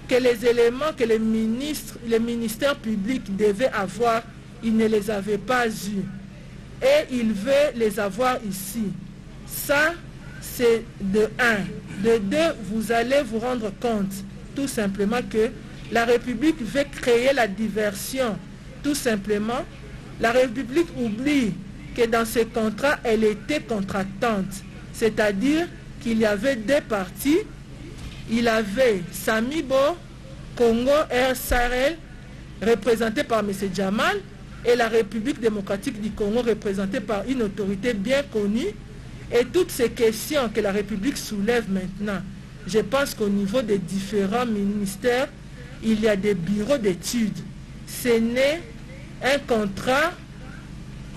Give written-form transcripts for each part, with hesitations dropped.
que les éléments que les ministères publics devaient avoir, ils ne les avaient pas eus. Et il veut les avoir ici. Ça, c'est de un. De deux, vous allez vous rendre compte tout simplement que la République veut créer la diversion. Tout simplement, la République oublie que dans ce contrat, elle était contractante. C'est-à-dire qu'il y avait deux parties. Il y avait Samibo, Congo, RSRL, représenté par M. Jamal, et la République démocratique du Congo, représentée par une autorité bien connue. Et toutes ces questions que la République soulève maintenant, je pense qu'au niveau des différents ministères, il y a des bureaux d'études. Ce n'est un contrat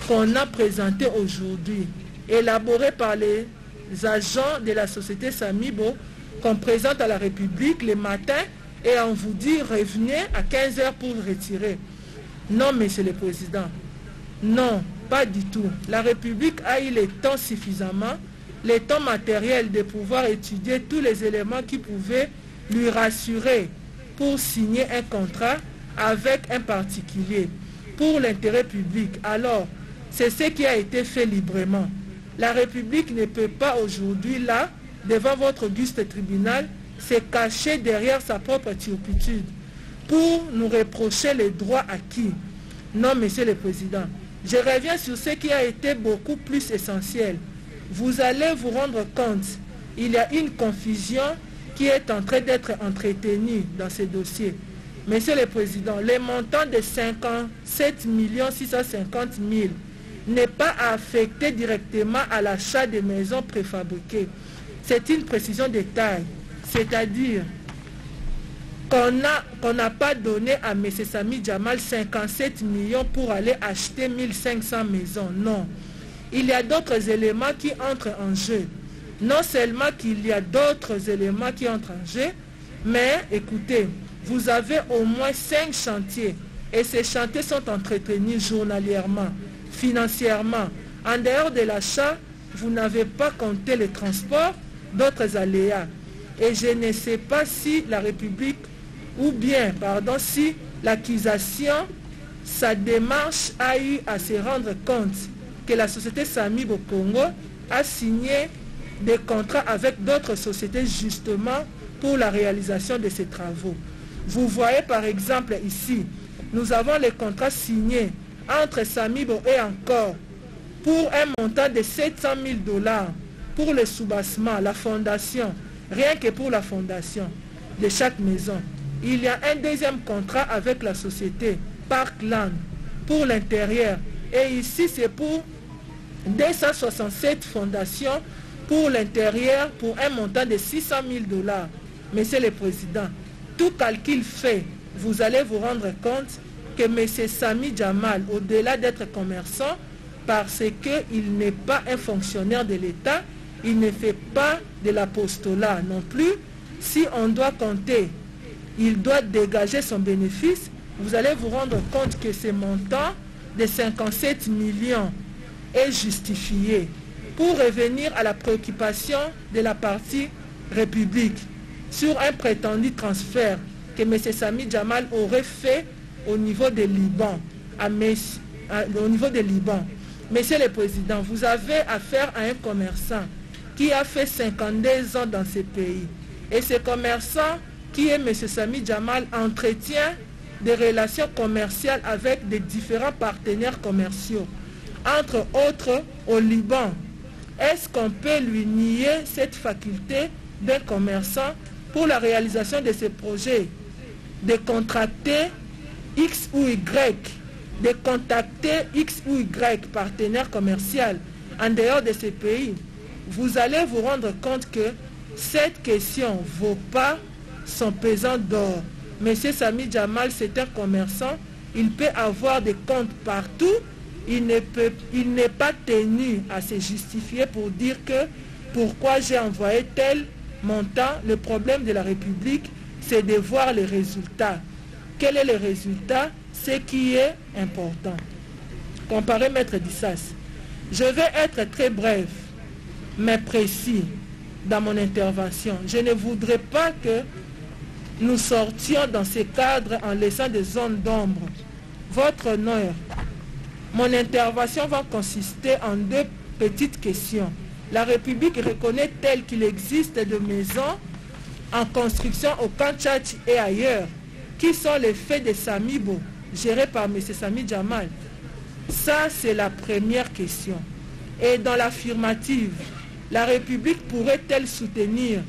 qu'on a présenté aujourd'hui, élaboré par les agents de la société Samibo, qu'on présente à la République le matin, et on vous dit revenez à 15 h pour retirer. Non, Monsieur le Président, non, pas du tout. La République a eu le temps suffisamment, le temps matériel de pouvoir étudier tous les éléments qui pouvaient lui rassurer pour signer un contrat avec un particulier pour l'intérêt public. Alors, c'est ce qui a été fait librement. La République ne peut pas aujourd'hui, là, devant votre auguste tribunal, se cacher derrière sa propre turpitude pour nous reprocher les droits acquis. Non, Monsieur le Président. Je reviens sur ce qui a été beaucoup plus essentiel. Vous allez vous rendre compte, il y a une confusion qui est en train d'être entretenue dans ce dossier. Monsieur le Président, le montant de 57 650 000 n'est pas affecté directement à l'achat des maisons préfabriquées. C'est une précision de taille. C'est-à-dire qu'on n'a pas donné à M. Sami Jamal 57 millions pour aller acheter 1500 maisons. Non. Il y a d'autres éléments qui entrent en jeu. Non seulement qu'il y a d'autres éléments qui entrent en jeu, mais écoutez, vous avez au moins 5 chantiers. Et ces chantiers sont entretenus journalièrement, financièrement. En dehors de l'achat, vous n'avez pas compté les transports, d'autres aléas. Et je ne sais pas si la République, ou bien, pardon, si l'accusation, sa démarche a eu à se rendre compte que la société Samibo Congo a signé des contrats avec d'autres sociétés justement pour la réalisation de ces travaux. Vous voyez par exemple ici, nous avons les contrats signés entre Samibo et encore pour un montant de 700 000 $ pour le soubassement, la fondation, rien que pour la fondation de chaque maison. Il y a un deuxième contrat avec la société Parkland pour l'intérieur. Et ici, c'est pour 267 fondations pour l'intérieur pour un montant de 600 000 $. Monsieur le Président, tout calcul fait, vous allez vous rendre compte que M. Sami Jamal, au-delà d'être commerçant, parce qu'il n'est pas un fonctionnaire de l'État, il ne fait pas de l'apostolat non plus. Si on doit compter, il doit dégager son bénéfice. Vous allez vous rendre compte que ce montant de 57 millions est justifié. Pour revenir à la préoccupation de la partie République sur un prétendu transfert que M. Sami Jamal aurait fait au niveau de Liban, au niveau de Liban. Monsieur le Président, vous avez affaire à un commerçant qui a fait 52 ans dans ce pays. Et ce commerçant, qui est M. Sami Jamal, entretient des relations commerciales avec des différents partenaires commerciaux, entre autres au Liban. Est-ce qu'on peut lui nier cette faculté d'un commerçant pour la réalisation de ce projet, de contracter X ou Y, de contacter X ou Y partenaire commercial en dehors de ce pays? Vous allez vous rendre compte que cette question ne vaut pas son pesant d'or. Monsieur Sami Jamal, c'est un commerçant, il peut avoir des comptes partout, il n'est pas tenu à se justifier pour dire que pourquoi j'ai envoyé tel montant. Le problème de la République, c'est de voir les résultats. Quel est le résultat? Ce qui est important. Comparé Maître Dissas. Je vais être très bref, mais précis dans mon intervention. Je ne voudrais pas que nous sortions dans ces cadres en laissant des zones d'ombre. Votre honneur, mon intervention va consister en deux petites questions. La République reconnaît-elle qu'il existe de maisons en construction au Kantchachi et ailleurs, qui sont les faits de Samibo, gérés par M. Sami Jamal? Ça, c'est la première question. Et dans l'affirmative, la République pourrait-elle soutenir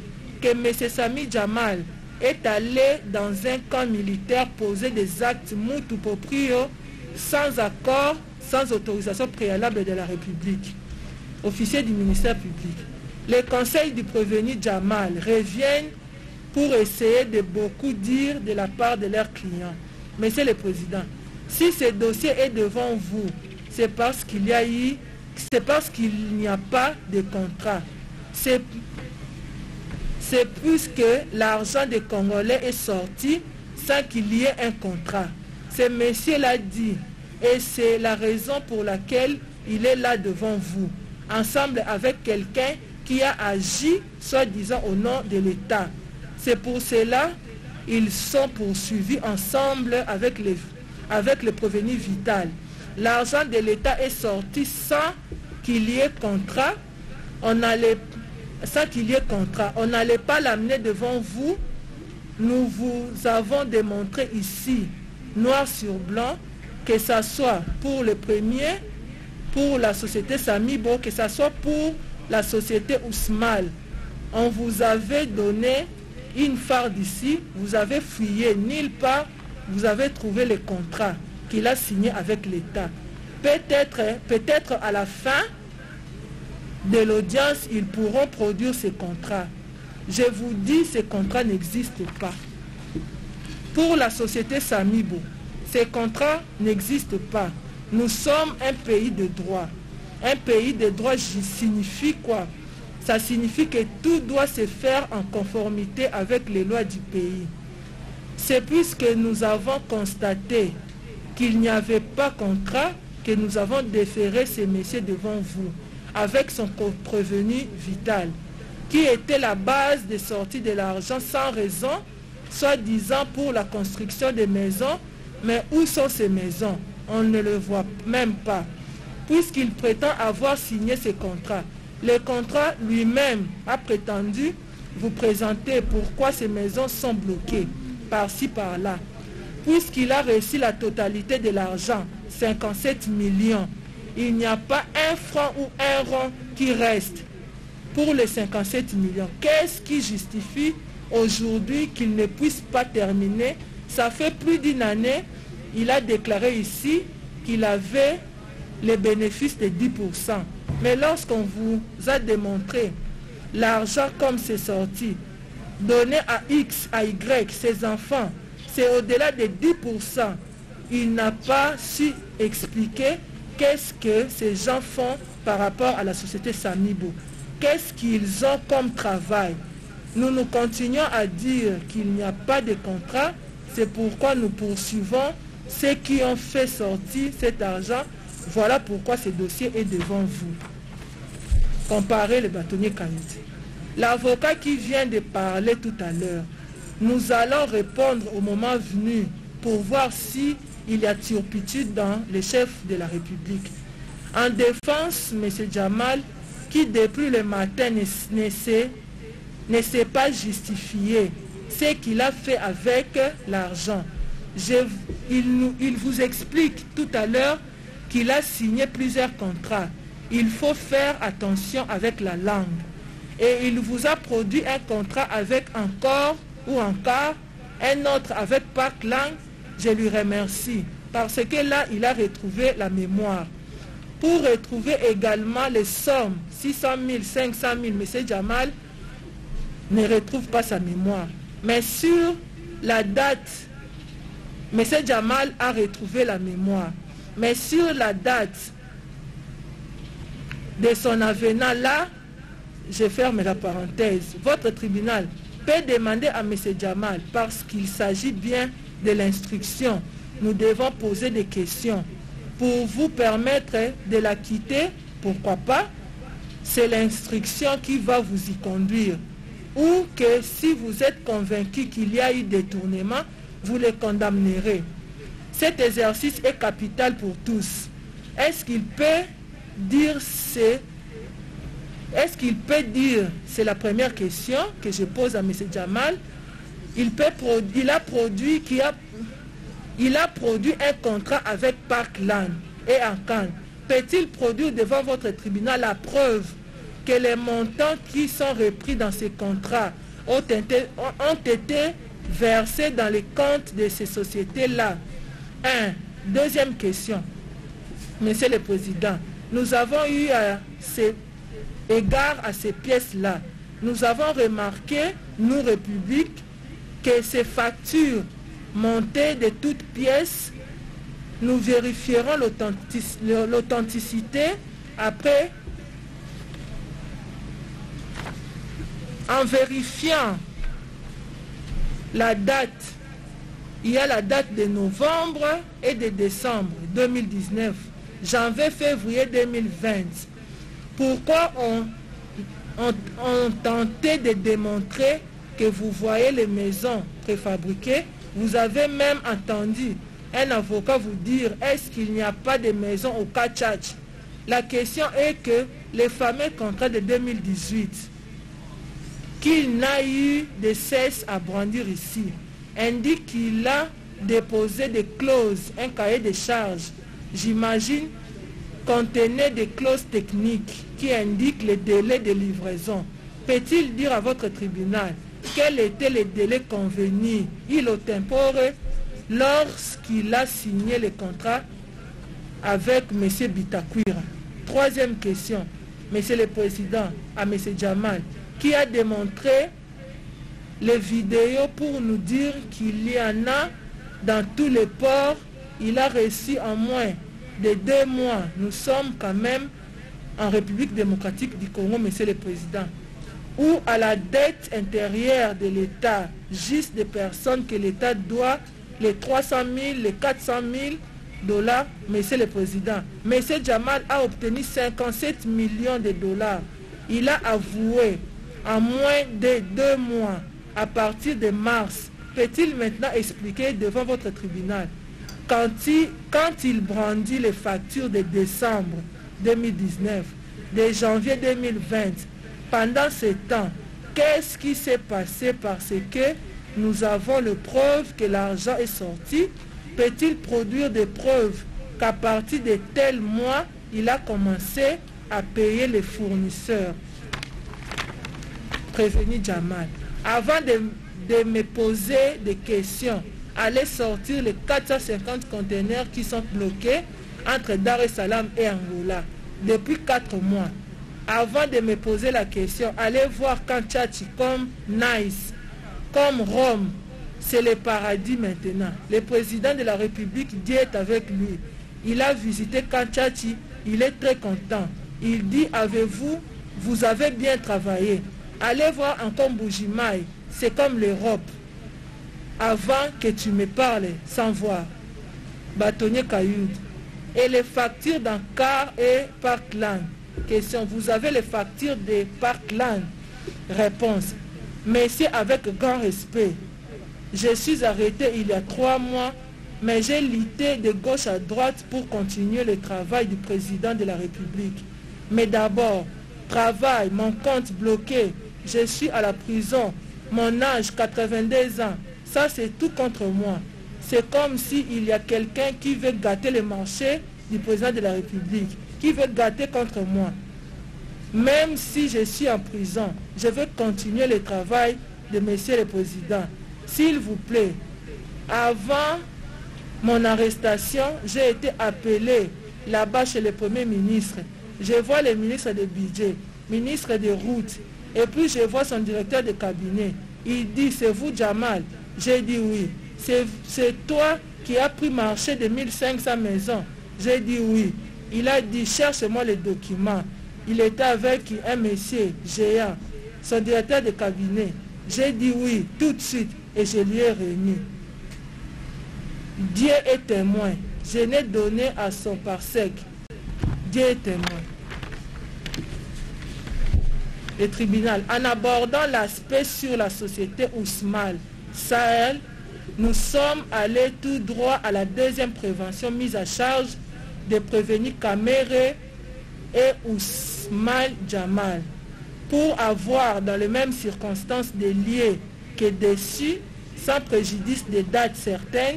que M. Sami Jamal est allé dans un camp militaire poser des actes mutu proprio sans accord, sans autorisation préalable de la République? Officier du ministère public, les conseils du prévenu Jamal reviennent pour essayer de beaucoup dire de la part de leurs clients. Monsieur le Président, si ce dossier est devant vous, c'est parce qu'il n'y a pas de contrat. C'est puisque l'argent des Congolais est sorti sans qu'il y ait un contrat. Ce monsieur l'a dit et c'est la raison pour laquelle il est là devant vous, ensemble avec quelqu'un qui a agi, soi-disant au nom de l'État. C'est pour cela qu'ils sont poursuivis ensemble avec le prévenu Vital. L'argent de l'État est sorti sans qu'il y ait contrat. On n'allait pas l'amener devant vous. Nous vous avons démontré ici, noir sur blanc, que ce soit pour le premier, pour la société Samibo, que ce soit pour la société Ousmal. On vous avait donné une phare d'ici, vous avez fouillé nulle part, vous avez trouvé le contrat qu'il a signé avec l'État. Peut-être à la fin de l'audience, ils pourront produire ces contrats. Je vous dis, ces contrats n'existent pas. Pour la société Samibo, ces contrats n'existent pas. Nous sommes un pays de droit. Un pays de droit signifie quoi? Ça signifie que tout doit se faire en conformité avec les lois du pays. C'est puisque nous avons constaté qu'il n'y avait pas contrat que nous avons déféré ces messieurs devant vous, avec son prévenu Vital, qui était la base de sortie de l'argent sans raison, soi-disant pour la construction des maisons. Mais où sont ces maisons? On ne le voit même pas, puisqu'il prétend avoir signé ces contrats. Le contrat lui-même a prétendu vous présenter pourquoi ces maisons sont bloquées, par-ci, par-là. Puisqu'il a reçu la totalité de l'argent, 57 millions, il n'y a pas un franc ou un rond qui reste pour les 57 millions. Qu'est-ce qui justifie aujourd'hui qu'il ne puisse pas terminer? Ça fait plus d'une année, il a déclaré ici qu'il avait les bénéfices de 10%. Mais lorsqu'on vous a démontré l'argent comme c'est sorti, donné à X, à Y, ses enfants, c'est au-delà de 10%. Il n'a pas su expliquer qu'est-ce que ces gens font par rapport à la société Samibo. Qu'est-ce qu'ils ont comme travail? Nous continuons à dire qu'il n'y a pas de contrat. C'est pourquoi nous poursuivons ceux qui ont fait sortir cet argent. Voilà pourquoi ce dossier est devant vous. Comparez le bâtonnier Kanouté. L'avocat qui vient de parler tout à l'heure, nous allons répondre au moment venu pour voir s'il y a turpitude dans les chefs de la République. En défense, M. Jamal, qui depuis le matin ne s'est pas justifié ce qu'il a fait avec l'argent. Il vous explique tout à l'heure qu'il a signé plusieurs contrats. Il faut faire attention avec la langue. Et il vous a produit un contrat avec encore un autre avec Park Lang. Je lui remercie parce que là, il a retrouvé la mémoire. Pour retrouver également les sommes, 600 000, 500 000, M. Jamal ne retrouve pas sa mémoire. Mais sur la date, M. Jamal a retrouvé la mémoire. Mais sur la date de son avenant là, je ferme la parenthèse. Votre tribunal peut demander à M. Jamal, parce qu'il s'agit bien de l'instruction, nous devons poser des questions pour vous permettre de la quitter, pourquoi pas. C'est l'instruction qui va vous y conduire. ou que si vous êtes convaincu qu'il y a eu détournement, vous les condamnerez. Cet exercice est capital pour tous. Est-ce qu'il peut dire c'est la première question que je pose à M. Jamal. Il a produit un contrat avec Parkland et Arcan. Peut-il produire devant votre tribunal la preuve que les montants qui sont repris dans ces contrats ont été versés dans les comptes de ces sociétés-là? Deuxième question. Monsieur le Président, nous avons eu égard à ces pièces-là. Nous avons remarqué, nous, République, que ces factures montées de toutes pièces, nous vérifierons l'authenticité après, en vérifiant la date. Il y a la date de novembre et de décembre 2019, janvier, février 2020. Pourquoi on tentait de démontrer que vous voyez les maisons préfabriquées? Vous avez même entendu un avocat vous dire, est-ce qu'il n'y a pas de maison au Kachach? La question est que les fameux contrats de 2018, qu'il n'a eu de cesse à brandir ici, indique qu'il a déposé des clauses, un cahier de charges, j'imagine, contenait des clauses techniques qui indiquent les délais de livraison. Peut-il dire à votre tribunal quel était le délai convenu, il au tempore, lorsqu'il a signé le contrat avec M. Bitakwira? Troisième question, M. le Président, à M. Jamal, qui a démontré les vidéos pour nous dire qu'il y en a dans tous les ports. Il a reçu en moins de 2 mois. Nous sommes quand même en République démocratique du Congo, Monsieur le Président, où à la dette intérieure de l'État, juste des personnes que l'État doit les 300 000, les 400 000 $, Monsieur le Président. Monsieur Jamal a obtenu 57 millions de $. Il a avoué en moins de 2 mois, à partir de mars. Peut-il maintenant expliquer devant votre tribunal, quand il brandit les factures de décembre 2019, de janvier 2020, pendant ce temps, qu'est-ce qui s'est passé? Parce que nous avons les preuves que l'argent est sorti. Peut-il produire des preuves qu'à partir de tel mois, il a commencé à payer les fournisseurs? Prévenu Jamal, avant de me poser des questions, allez sortir les 450 conteneurs qui sont bloqués entre Dar es Salaam et Angola depuis 4 mois. Avant de me poser la question, allez voir Kanchachi comme Nice, comme Rome. C'est le paradis maintenant. Le président de la République, Dieu est avec lui. Il a visité Kanchachi, il est très content. Il dit, vous avez bien travaillé. Allez voir encore Mbujimaï, c'est comme l'Europe. Avant que tu me parles sans voir. Bâtonnier Kayoud. Et les factures d'Ankar et Parkland. Question, vous avez les factures de Parkland? Réponse, messieurs, avec grand respect, je suis arrêté il y a 3 mois, mais j'ai lutté de gauche à droite pour continuer le travail du président de la République. Mais d'abord, travail, mon compte bloqué, je suis à la prison, mon âge 82 ans, ça c'est tout contre moi. C'est comme s'il y a quelqu'un qui veut gâter le marché du président de la République, qui veut gâter contre moi. Même si je suis en prison, je veux continuer le travail de monsieur le président. S'il vous plaît, avant mon arrestation, j'ai été appelé là-bas chez le Premier ministre. Je vois le ministre des budget, ministre des routes, et puis je vois son directeur de cabinet. Il dit, c'est vous Jamal? J'ai dit oui. C'est toi qui as pris marché de 1500 maisons? J'ai dit oui. Il a dit, cherche-moi les documents. Il était avec un monsieur géant, son directeur de cabinet. J'ai dit oui, tout de suite, et je lui ai remis. Dieu est témoin. Je n'ai donné à son parsec. Dieu est témoin. le tribunal. En abordant l'aspect sur la société Ousmane Sahel, nous sommes allés tout droit à la deuxième prévention mise à charge des prévenus Kamere et Ousmane Jamal pour avoir dans les mêmes circonstances des liés que dessus, sans préjudice des dates certaines,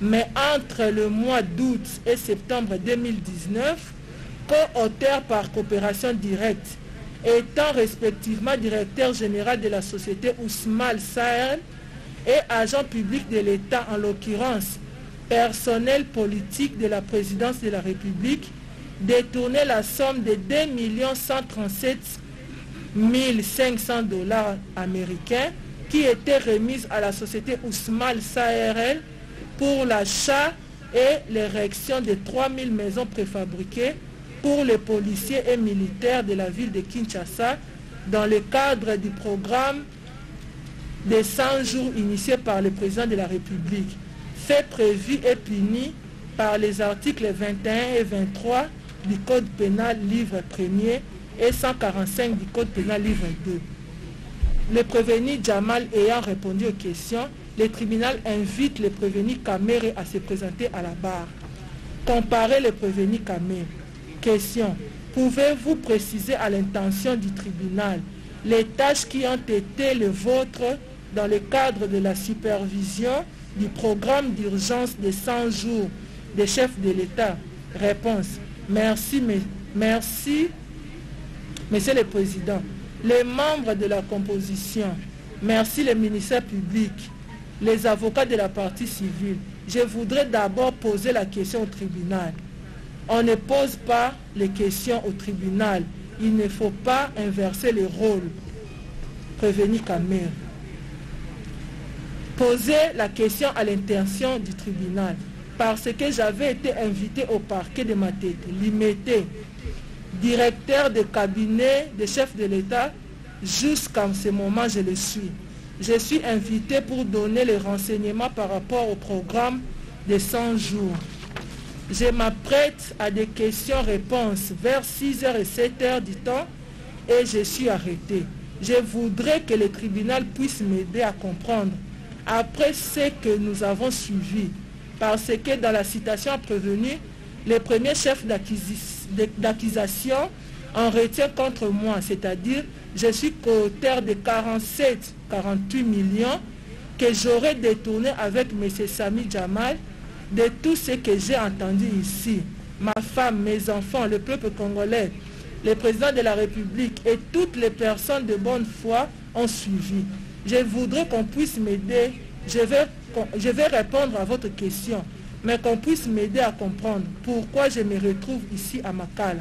mais entre le mois d'août et septembre 2019, co-auteurs par coopération directe, étant respectivement directeur général de la société Ousmane Sahel et agent public de l'État, en l'occurrence personnel politique de la présidence de la République, détourner la somme de 2 137 500 $ américains qui était remise à la société Ousmane Sahel pour l'achat et l'érection de 3000 maisons préfabriquées pour les policiers et militaires de la ville de Kinshasa dans le cadre du programme des 100 jours initié par le président de la République, fait prévu et puni par les articles 21 et 23 du Code pénal livre 1er et 145 du Code pénal livre 2. Le prévenu Jamal ayant répondu aux questions, le tribunal invite le prévenu Kamere à se présenter à la barre. Comparez le prévenu Kamere. Question. Pouvez-vous préciser à l'intention du tribunal les tâches qui ont été les vôtres dans le cadre de la supervision du programme d'urgence des 100 jours des chefs de l'État? Réponse. Merci, Monsieur le Président. Les membres de la composition, merci le ministère public, les avocats de la partie civile. Je voudrais d'abord poser la question au tribunal. On ne pose pas les questions au tribunal. Il ne faut pas inverser les rôles. Prévenu Kamere. Poser la question à l'intention du tribunal. Parce que j'avais été invité au parquet de Matete, limité, directeur de cabinet des chefs de l'État, jusqu'à ce moment je le suis. Je suis invité pour donner les renseignements par rapport au programme des 100 jours. Je m'apprête à des questions-réponses vers 6h et 7h du temps et je suis arrêté. Je voudrais que le tribunal puisse m'aider à comprendre après ce que nous avons suivi. Parce que dans la citation prévenue, le premier chef d'accusation en retient contre moi, c'est-à-dire je suis co-auteur de 47-48 millions que j'aurais détourné avec M. Sami Jamal de tout ce que j'ai entendu ici. Ma femme, mes enfants, le peuple congolais, le président de la République et toutes les personnes de bonne foi ont suivi. Je voudrais qu'on puisse m'aider. Je vais répondre à votre question, mais qu'on puisse m'aider à comprendre pourquoi je me retrouve ici à Makala.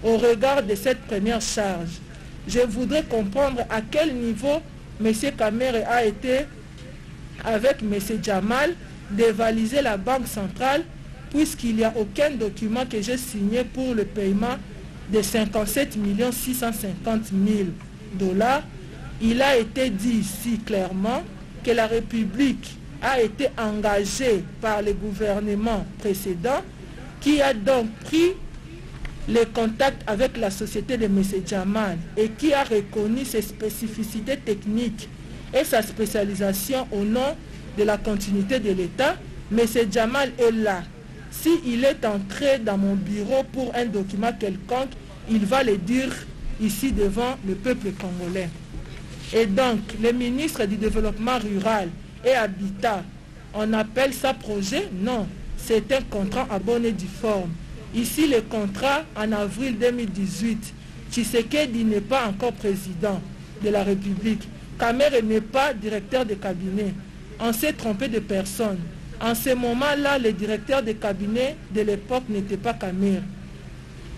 Au regard de cette première charge, je voudrais comprendre à quel niveau M. Kamere a été, avec M. Jamal, dévaliser la Banque centrale, puisqu'il n'y a aucun document que j'ai signé pour le paiement de 57 650 000 $. Il a été dit ici clairement que la République a été engagée par le gouvernement précédent, qui a donc pris les contacts avec la société de M. Jamal et qui a reconnu ses spécificités techniques et sa spécialisation au nom de la continuité de l'État. M. Jamal est là. S'il est entré dans mon bureau pour un document quelconque, il va le dire ici devant le peuple congolais. Et donc, le ministre du Développement rural et Habitat, on appelle ça projet? Non, c'est un contrat à bonne et due forme. Ici, le contrat, en avril 2018, Tshisekedi n'est pas encore président de la République. Kamere n'est pas directeur de cabinet. On s'est trompé de personne. En ce moment-là, le directeur de cabinet de l'époque n'était pas Kamere.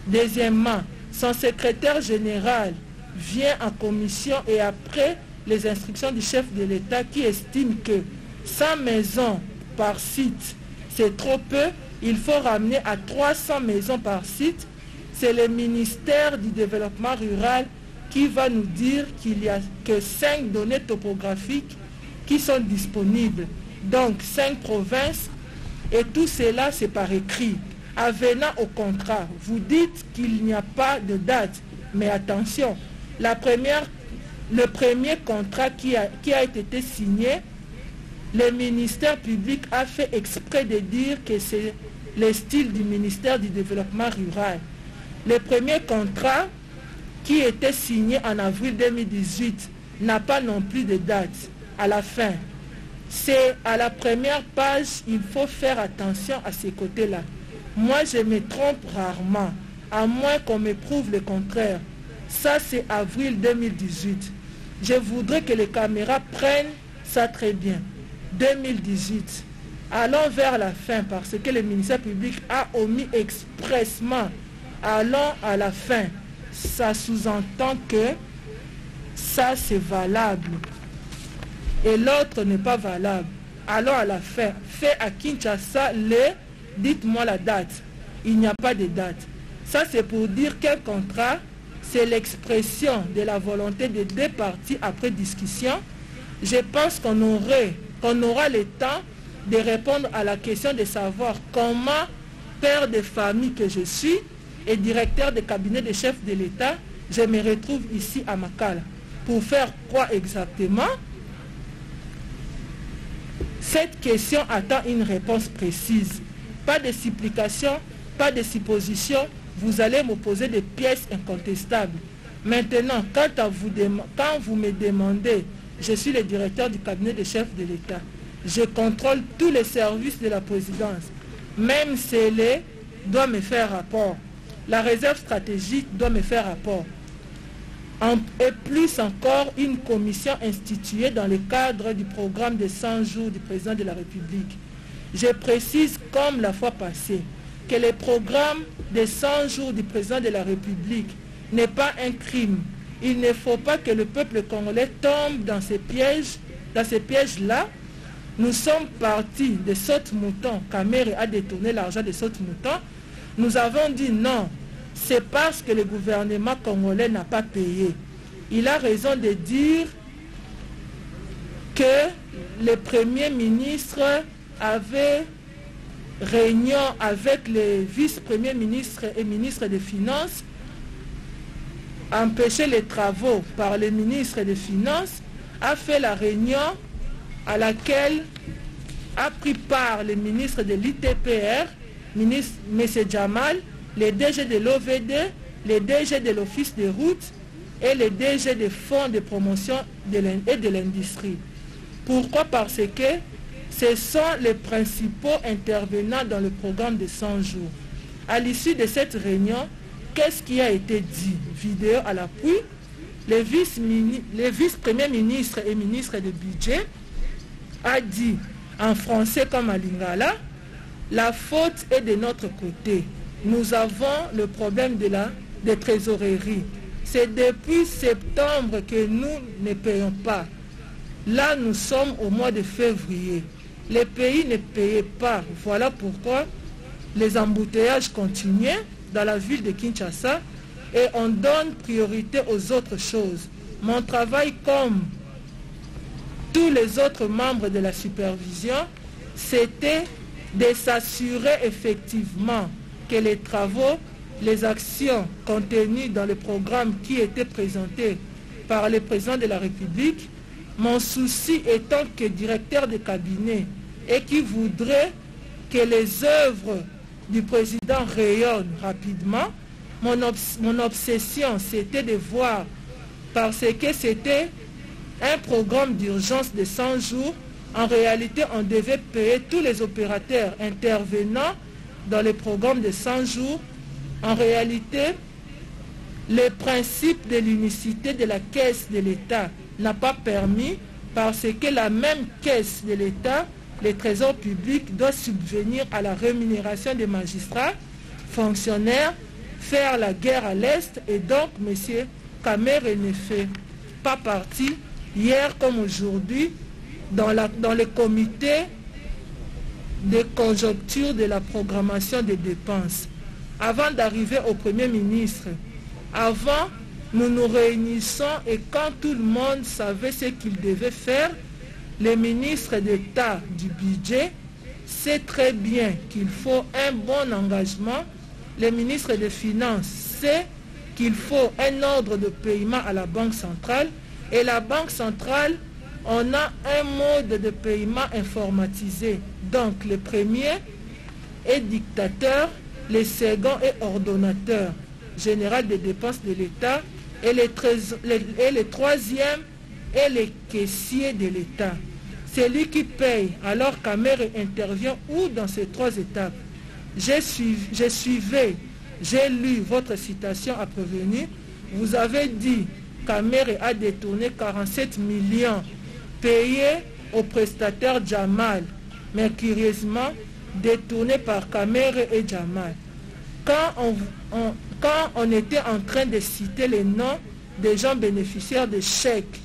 Deuxièmement, son secrétaire général vient en commission et après les instructions du chef de l'État qui estime que 100 maisons par site, c'est trop peu, il faut ramener à 300 maisons par site. C'est le ministère du Développement rural qui va nous dire qu'il n'y a que 5 données topographiques qui sont disponibles. Donc 5 provinces et tout cela c'est par écrit. Avenant au contrat, vous dites qu'il n'y a pas de date. Mais attention, le premier contrat qui a été signé, le ministère public a fait exprès de dire que c'est le style du ministère du développement rural. Le premier contrat qui était signé en avril 2018 n'a pas non plus de date à la fin. C'est à la première page, il faut faire attention à ces côtés-là. Moi, je me trompe rarement, à moins qu'on me prouve le contraire. Ça, c'est avril 2018. Je voudrais que les caméras prennent ça très bien. 2018. Allons vers la fin parce que le ministère public a omis expressement. Allons à la fin. Ça sous-entend que ça, c'est valable. Et l'autre n'est pas valable. Allons à la fin. Fait à Kinshasa, dites-moi la date. Il n'y a pas de date. Ça, c'est pour dire quel contrat, c'est l'expression de la volonté des deux parties après discussion. Je pense qu'on aura le temps de répondre à la question de savoir comment, père de famille que je suis et directeur de cabinet de chef de l'État, je me retrouve ici à Makala. Pour faire quoi exactement? Cette question attend une réponse précise. Pas de supplication, pas de supposition. Vous allez me poser des pièces incontestables. Maintenant, quand vous me demandez, je suis le directeur du cabinet de chef de l'État. Je contrôle tous les services de la présidence. Même Célé doit me faire rapport. La réserve stratégique doit me faire rapport. Et plus encore, une commission instituée dans le cadre du programme de 100 jours du président de la République. Je précise, comme la fois passée, que le programme de 100 jours du président de la République n'est pas un crime. Il ne faut pas que le peuple congolais tombe dans ces pièges-là. Nous sommes partis de saute-mouton. Kamere a détourné l'argent de saute-mouton. Nous avons dit non. C'est parce que le gouvernement congolais n'a pas payé. Il a raison de dire que le Premier ministre avait réunion avec les vice-premiers ministres et ministres des Finances, empêché les travaux par le ministre des Finances, a fait la réunion à laquelle a pris part le ministre de l'ITPR, M. Jamal, les DG de l'OVD, les DG de l'Office des routes et les DG des fonds de promotion et de l'industrie. Pourquoi? Parce que ce sont les principaux intervenants dans le programme de 100 jours. À l'issue de cette réunion, qu'est-ce qui a été dit? Vidéo à l'appui. Les vice-premiers ministres et ministres de budget a dit en français comme à Lingala, la faute est de notre côté. Nous avons le problème de trésorerie. C'est depuis septembre que nous ne payons pas. Là, nous sommes au mois de février. Les pays ne payaient pas. Voilà pourquoi les embouteillages continuaient dans la ville de Kinshasa et on donne priorité aux autres choses. Mon travail, comme tous les autres membres de la supervision, c'était de s'assurer effectivement que les travaux, les actions contenues dans le programme qui était présenté par le président de la République, mon souci étant que directeur de cabinet et qui voudrait que les œuvres du président rayonnent rapidement, mon obsession c'était de voir, parce que c'était un programme d'urgence de 100 jours, en réalité on devait payer tous les opérateurs intervenant dans le programme de 100 jours. En réalité, le principe de l'unicité de la caisse de l'État n'a pas permis, parce que la même caisse de l'État, le trésor public, doit subvenir à la rémunération des magistrats, fonctionnaires, faire la guerre à l'Est, et donc M. Kamere ne fait pas partie, hier comme aujourd'hui, dans le comité de conjoncture de la programmation des dépenses. Avant d'arriver au Premier ministre, avant, nous nous réunissons et quand tout le monde savait ce qu'il devait faire, le ministre d'État du budget sait très bien qu'il faut un bon engagement. Le ministre des Finances sait qu'il faut un ordre de paiement à la Banque centrale. Et la Banque centrale, on a un mode de paiement informatisé. Donc, le premier est dictateur, le second est ordonnateur général des dépenses de l'État et le troisième est le caissier de l'État. C'est lui qui paye. Alors Kamere intervient où dans ces trois étapes? J'ai lu votre citation à Prévenu. Vous avez dit Kamere a détourné 47 millions payés au prestataire Jamal, mais curieusement détourné par Kamere et Jamal. Quand on était en train de citer les noms des gens bénéficiaires de chèques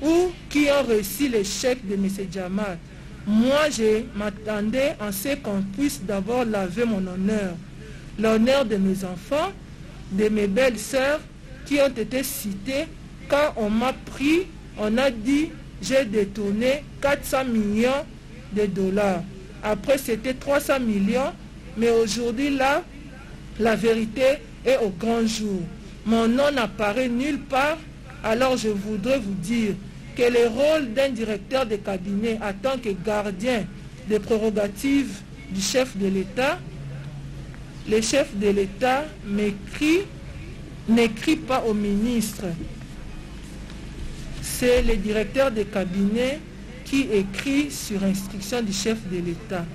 ou qui ont reçu les chèques de M. Jamal, moi je m'attendais à ce qu'on puisse d'abord laver mon honneur, l'honneur de mes enfants, de mes belles sœurs qui ont été citées. Quand on m'a pris, on a dit j'ai détourné 400 millions de dollars. Après c'était 300 millions, mais aujourd'hui là, la vérité est au grand jour. Mon nom n'apparaît nulle part, alors je voudrais vous dire que le rôle d'un directeur de cabinet en tant que gardien des prérogatives du chef de l'État, le chef de l'État n'écrit pas au ministre. C'est le directeur de cabinet qui écrit sur instruction du chef de l'État.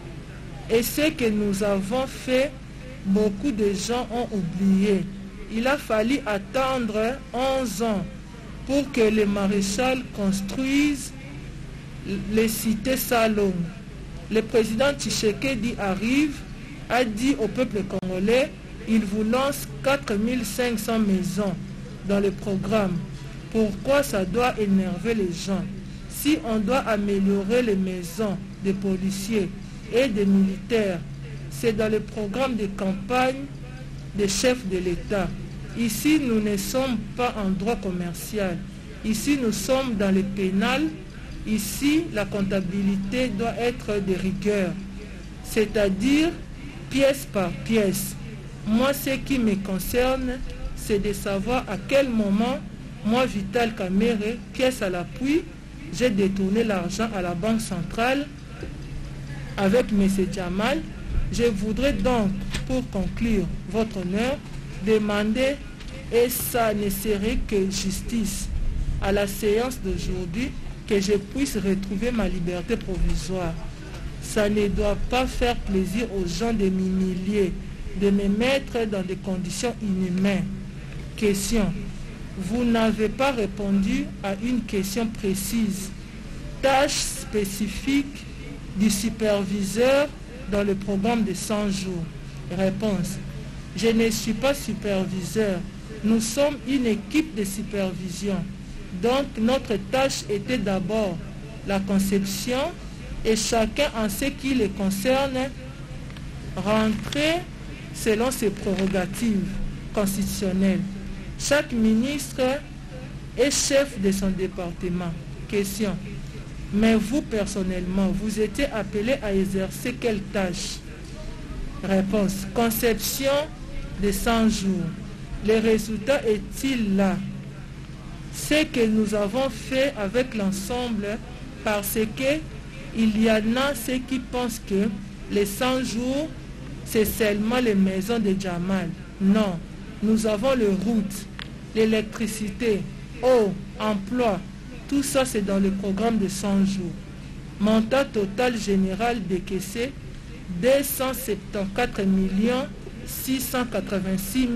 Et ce que nous avons fait, beaucoup de gens ont oublié. Il a fallu attendre 11 ans pour que le maréchal construise les cités Salom. Le président Tshisekedi a dit au peuple congolais, il vous lance 4500 maisons dans le programme. Pourquoi ça doit énerver les gens? Si on doit améliorer les maisons des policiers et des militaires, c'est dans le programme de campagne des chefs de l'État. Ici, nous ne sommes pas en droit commercial. Ici, nous sommes dans le pénal. Ici, la comptabilité doit être de rigueur, c'est-à-dire pièce par pièce. Moi, ce qui me concerne, c'est de savoir à quel moment, moi, Vital Kamere, pièce à l'appui, j'ai détourné l'argent à la Banque centrale avec M. Jamal. Je voudrais donc, pour conclure votre honneur, demander, et ça ne serait que justice, à la séance d'aujourd'hui, que je puisse retrouver ma liberté provisoire. Ça ne doit pas faire plaisir aux gens de m'humilier, de me mettre dans des conditions inhumaines. Question. Vous n'avez pas répondu à une question précise. Tâche spécifique du superviseur dans le programme de 100 jours. Réponse. Je ne suis pas superviseur. Nous sommes une équipe de supervision. Donc notre tâche était d'abord la conception et chacun en ce qui le concerne rentrer selon ses prérogatives constitutionnelles. Chaque ministre est chef de son département. Question. Mais vous personnellement, vous étiez appelé à exercer quelle tâche? Réponse. Conception de 100 jours. Le résultat est-il là? Ce que nous avons fait avec l'ensemble, parce que il y en a ceux qui pensent que les 100 jours, c'est seulement les maisons de Jamal. Non, nous avons les routes, l'électricité, eau, emploi. Tout ça, c'est dans le programme de 100 jours. Montant total général décaissé, 274 686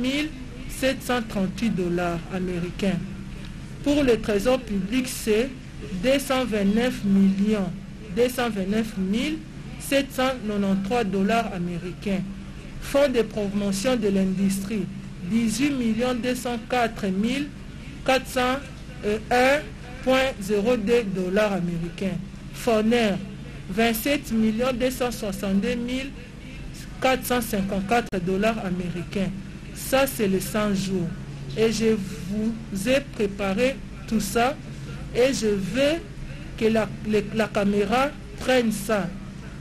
738 dollars américains. Pour le trésor public, c'est 229 793 dollars américains. Fonds de promotion de l'industrie, 18 204 401,02 dollars américains. Foner, 27 262 454 dollars américains. Ça, c'est les 100 jours. Et je vous ai préparé tout ça. Et je veux que la caméra prenne ça.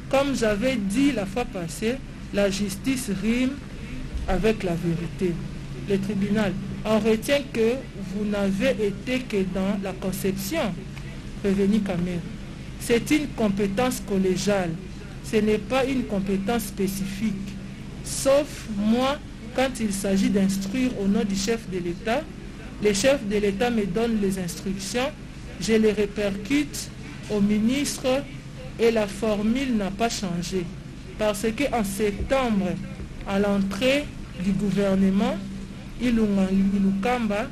Comme j'avais dit la fois passée, la justice rime avec la vérité. Le tribunal. On retient que vous n'avez été que dans la conception, prévenu Kamer. C'est une compétence collégiale, ce n'est pas une compétence spécifique. Sauf moi, quand il s'agit d'instruire au nom du chef de l'État, le chef de l'État me donne les instructions, je les répercute au ministre et la formule n'a pas changé. Parce qu'en septembre, à l'entrée du gouvernement, Ilukamba,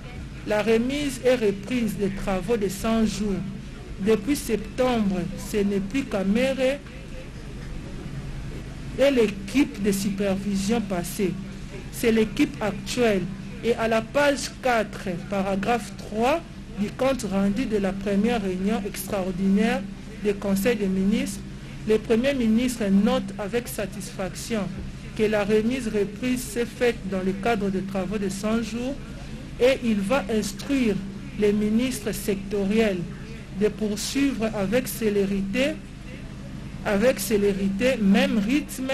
la remise et reprise des travaux de 100 jours. Depuis septembre, ce n'est plus Kamere et l'équipe de supervision passée. C'est l'équipe actuelle. Et à la page 4, paragraphe 3 du compte rendu de la première réunion extraordinaire du Conseil des ministres, le Premier ministre note avec satisfaction que la remise-reprise s'est faite dans le cadre de travaux de 100 jours et il va instruire les ministres sectoriels de poursuivre avec célérité, même rythme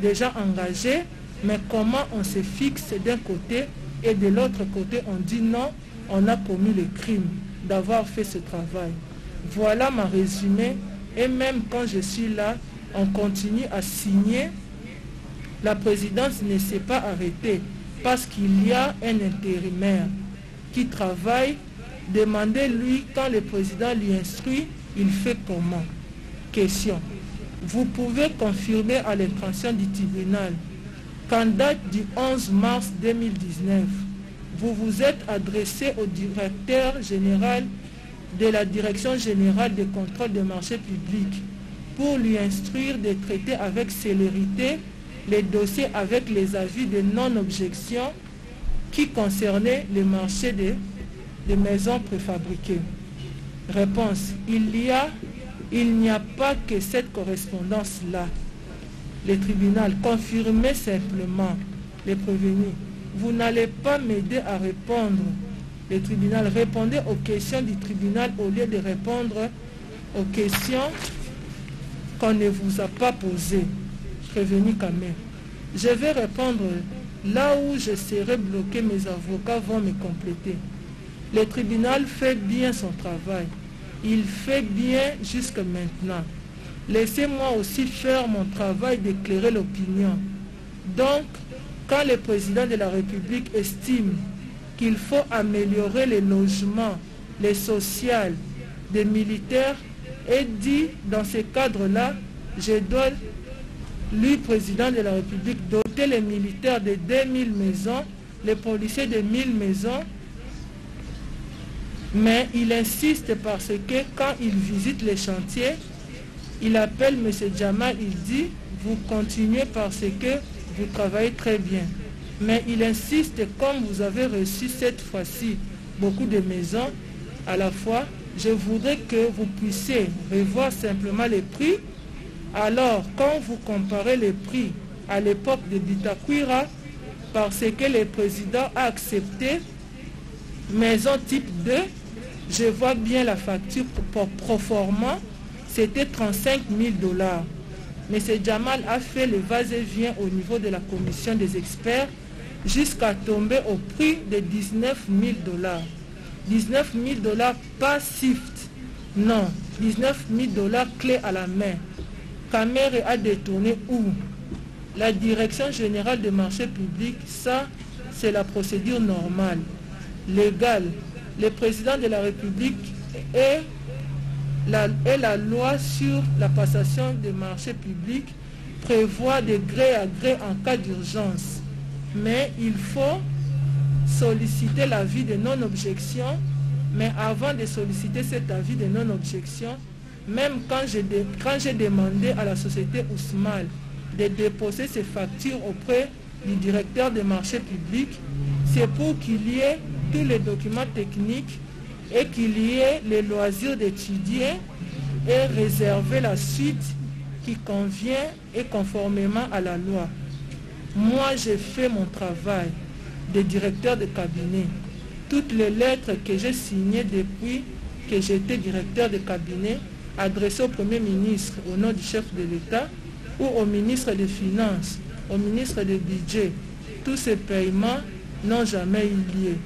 déjà engagé, mais comment on se fixe d'un côté et de l'autre côté on dit non, on a commis le crime d'avoir fait ce travail. Voilà ma résumé et même quand je suis là, on continue à signer. La présidence ne s'est pas arrêtée parce qu'il y a un intérimaire qui travaille. Demandez-lui quand le président lui instruit, il fait comment? Question. Vous pouvez confirmer à l'intention du tribunal qu'en date du 11 mars 2019, vous vous êtes adressé au directeur général de la Direction générale des contrôles des marchés publics pour lui instruire de traiter avec célérité les dossiers avec les avis de non-objection qui concernaient le marché des maisons préfabriquées. Réponse. Il n'y a pas que cette correspondance-là. Le tribunal confirmait simplement les prévenus. Vous n'allez pas m'aider à répondre. Le tribunal répondait aux questions du tribunal au lieu de répondre aux questions qu'on ne vous a pas posées. Prévenu quand même. Je vais répondre là où je serai bloqué, mes avocats vont me compléter. Le tribunal fait bien son travail. Il fait bien jusque maintenant. Laissez-moi aussi faire mon travail d'éclairer l'opinion. Donc, quand le président de la République estime qu'il faut améliorer les logements, les sociales des militaires, et dit dans ce cadre-là, je dois, lui, président de la République, doter les militaires de 2000 maisons, les policiers de 1000 maisons, mais il insiste parce que quand il visite les chantiers, il appelle M. Jamal, il dit, vous continuez parce que vous travaillez très bien. Mais il insiste, comme vous avez reçu cette fois-ci beaucoup de maisons à la fois, je voudrais que vous puissiez revoir simplement les prix. Alors, quand vous comparez les prix à l'époque de Bitakwira, parce que le président a accepté maison type 2, je vois bien la facture pour proforma, c'était 35 000 $. M. Jamal a fait le va-et-vient au niveau de la commission des experts jusqu'à tomber au prix de 19 000 $. 19 000 $, pas SIFT, non, 19 000 $ clé à la main. Kamere a détourné où? La direction générale des marchés publics, ça, c'est la procédure normale, légale. Le président de la République et la loi sur la passation des marchés publics prévoit de gré à gré en cas d'urgence. Mais il faut solliciter l'avis de non-objection. Mais avant de solliciter cet avis de non-objection, même quand j'ai demandé à la société Ousmal de déposer ses factures auprès du directeur des marchés publics, c'est pour qu'il y ait tous les documents techniques et qu'il y ait les loisirs d'étudier et réserver la suite qui convient et conformément à la loi. Moi, j'ai fait mon travail de directeur de cabinet. Toutes les lettres que j'ai signées depuis que j'étais directeur de cabinet, adressées au Premier ministre au nom du chef de l'État ou au ministre des Finances, au ministre du Budget, tous ces paiements n'ont jamais eu lieu.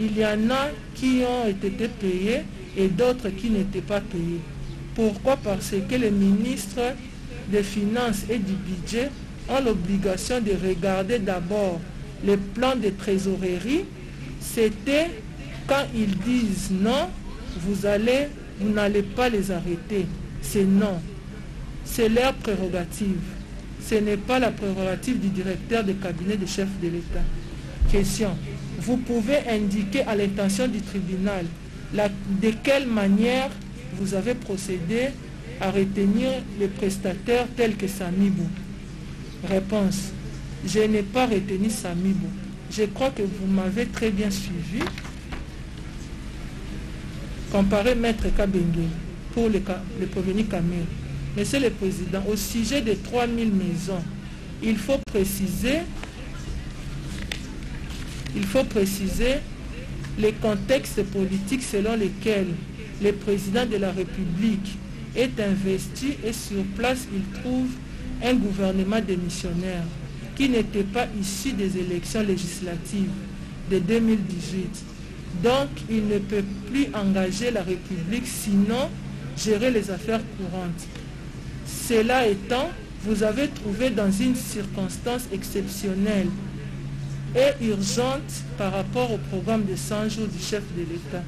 il y en a qui ont été payés et d'autres qui n'étaient pas payés. Pourquoi? Parce que les ministres des Finances et du Budget ont l'obligation de regarder d'abord les plans de trésorerie. C'était quand ils disent non, vous n'allez pas les arrêter. C'est non. C'est leur prérogative. Ce n'est pas la prérogative du directeur de cabinet du chef de l'État. Question. Vous pouvez indiquer à l'intention du tribunal de quelle manière vous avez procédé à retenir les prestataires tels que Samibou? Réponse. Je n'ai pas retenu Samibou. Je crois que vous m'avez très bien suivi. Comparé Maître Kabengé pour le prévenu Kamel. Monsieur le Président, au sujet des 3000 maisons, il faut préciser les contextes politiques selon lesquels le président de la République est investi et sur place il trouve un gouvernement démissionnaire qui n'était pas issu des élections législatives de 2018. Donc, il ne peut plus engager la République, sinon gérer les affaires courantes. Cela étant, vous avez trouvé dans une circonstance exceptionnelle et urgente par rapport au programme de 100 jours du chef de l'État.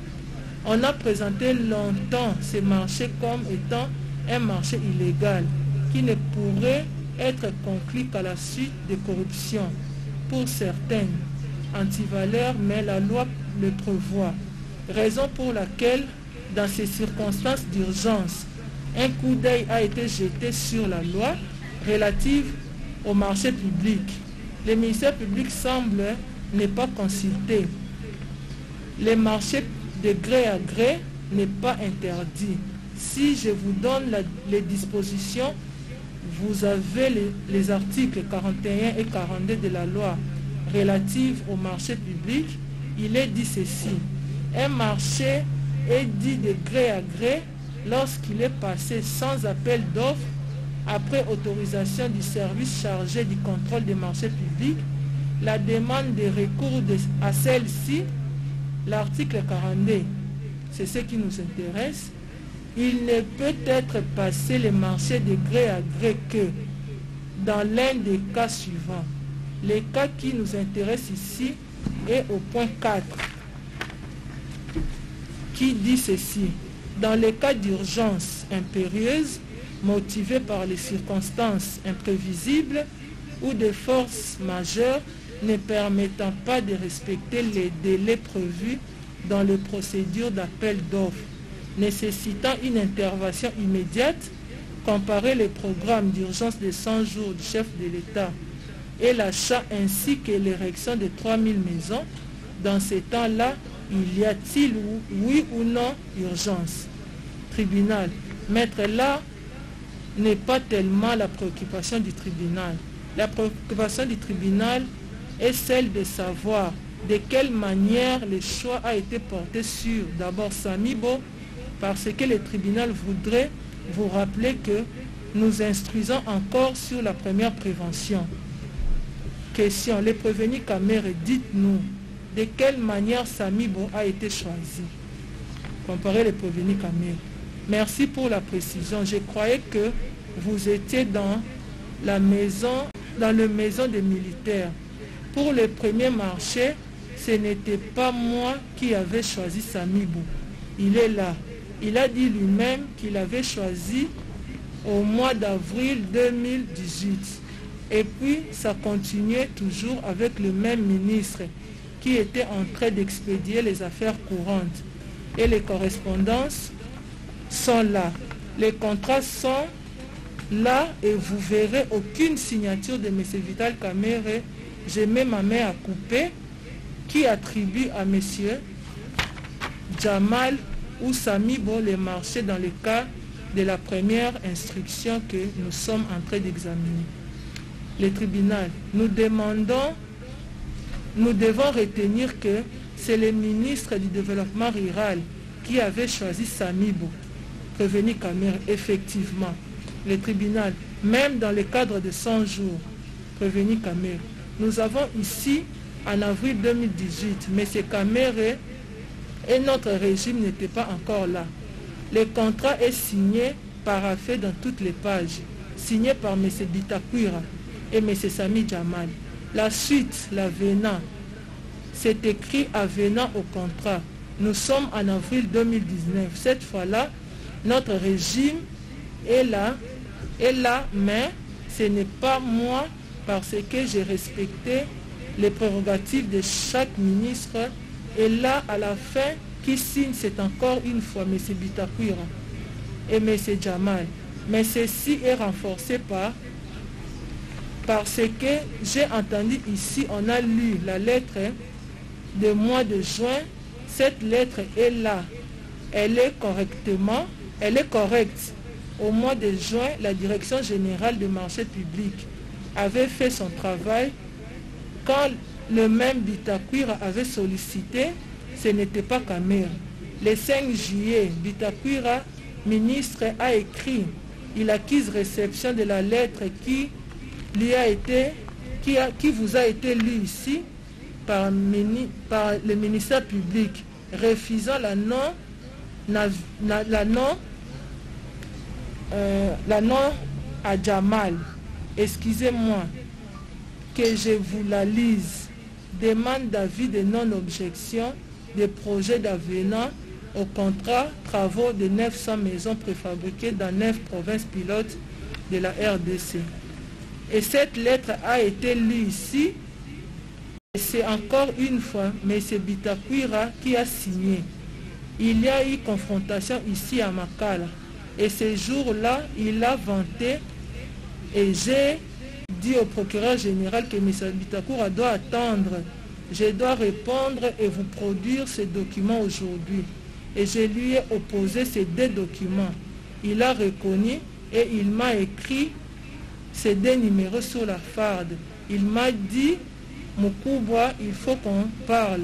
On a présenté longtemps ce marché comme étant un marché illégal qui ne pourrait être conclu qu'à la suite de corruption pour certaines antivaleurs, mais la loi le prévoit. Raison pour laquelle, dans ces circonstances d'urgence, un coup d'œil a été jeté sur la loi relative au marché public. Le ministère public semble ne pas consulté. Le marché de gré à gré n'est pas interdit. Si je vous donne les dispositions, vous avez les articles 41 et 42 de la loi relative au marché public. Il est dit ceci. Un marché est dit de gré à gré lorsqu'il est passé sans appel d'offres après autorisation du service chargé du contrôle des marchés publics, la demande de recours à celle-ci, l'article 42, c'est ce qui nous intéresse. Il ne peut être passé le marché de gré à gré que dans l'un des cas suivants. Le cas qui nous intéresse ici est au point 4, qui dit ceci. Dans les cas d'urgence impérieuse, motivés par les circonstances imprévisibles ou de forces majeures ne permettant pas de respecter les délais prévus dans les procédures d'appel d'offres, nécessitant une intervention immédiate, comparer les programmes d'urgence de 100 jours du chef de l'État et l'achat ainsi que l'érection de 3000 maisons, dans ces temps-là, y a-t-il oui ou non urgence? Tribunal. Maître, là n'est pas tellement la préoccupation du tribunal. La préoccupation du tribunal est celle de savoir de quelle manière le choix a été porté sur d'abord Samibo, parce que le tribunal voudrait vous rappeler que nous instruisons encore sur la première prévention. Question. Le prévenu Kamere, dites-nous de quelle manière Samibo a été choisi. Comparez le prévenu Kamere. Merci pour la précision. Je croyais que vous étiez dans la maison des militaires. Pour le premier marché, ce n'était pas moi qui avais choisi Samibou. Il est là. Il a dit lui-même qu'il avait choisi au mois d'avril 2018. Et puis, ça continuait toujours avec le même ministre qui était en train d'expédier les affaires courantes. Et les correspondances sont là. Les contrats sont là et vous verrez aucune signature de M. Vital Kamere. Je mets ma main à couper qui attribue à M. Jamal ou Samibo les marchés dans le cas de la première instruction que nous sommes en train d'examiner. Le tribunal, nous devons retenir que c'est le ministre du Développement rural qui avait choisi Samibo, prévenu Kamere, effectivement. Le tribunal, même dans le cadre de 100 jours, prévenu Kamere. Nous avons ici en avril 2018. Mais M. Kamere et notre régime n'étaient pas encore là. Le contrat est signé, paraphé dans toutes les pages, signé par M. Bitakwira et M. Sami Jamal. La suite, l'avenant, c'est écrit avenant au contrat. Nous sommes en avril 2019. Cette fois-là, notre régime est là, mais ce n'est pas moi parce que j'ai respecté les prérogatives de chaque ministre. Et là, à la fin, qui signe, c'est encore une fois M. Bitakwira et M. Jamal. Mais ceci est renforcé parce que j'ai entendu ici, on a lu la lettre du mois de juin. Cette lettre est là. Elle est correcte. Au mois de juin, la Direction générale des marchés publics avait fait son travail. Quand le même Bitakwira avait sollicité, ce n'était pas Kamere. Le 5 juillet, Bitakwira, ministre, a écrit. Il acquise réception de la lettre qui vous a été lue ici par le ministère public, refusant la non à Jamal. Excusez-moi que je vous la lise. Demande d'avis de non-objection des projets d'avenant au contrat travaux de 900 maisons préfabriquées dans 9 provinces pilotes de la RDC. Et cette lettre a été lue ici. Et c'est encore une fois M. Bitakwira qui a signé. Il y a eu confrontation ici à Makala. Et ce jour-là, il a vanté. Et j'ai dit au procureur général que M. Bitakwira doit attendre. Je dois répondre et vous produire ces documents aujourd'hui. Et je lui ai opposé ces 2 documents. Il a reconnu et il m'a écrit ces 2 numéros sur la farde. Il m'a dit, Moukouba, il faut qu'on parle.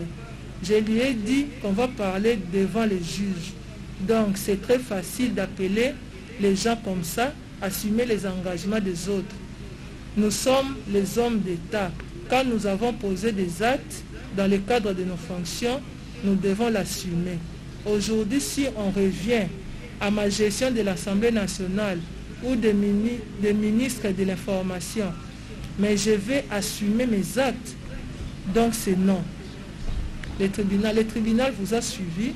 Je lui ai dit qu'on va parler devant les juges. Donc c'est très facile d'appeler les gens comme ça, assumer les engagements des autres. Nous sommes les hommes d'État. Quand nous avons posé des actes dans le cadre de nos fonctions, nous devons l'assumer. Aujourd'hui, si on revient à ma gestion de l'Assemblée nationale ou des ministres de l'information, mais je vais assumer mes actes. Donc c'est non. Le tribunal vous a suivi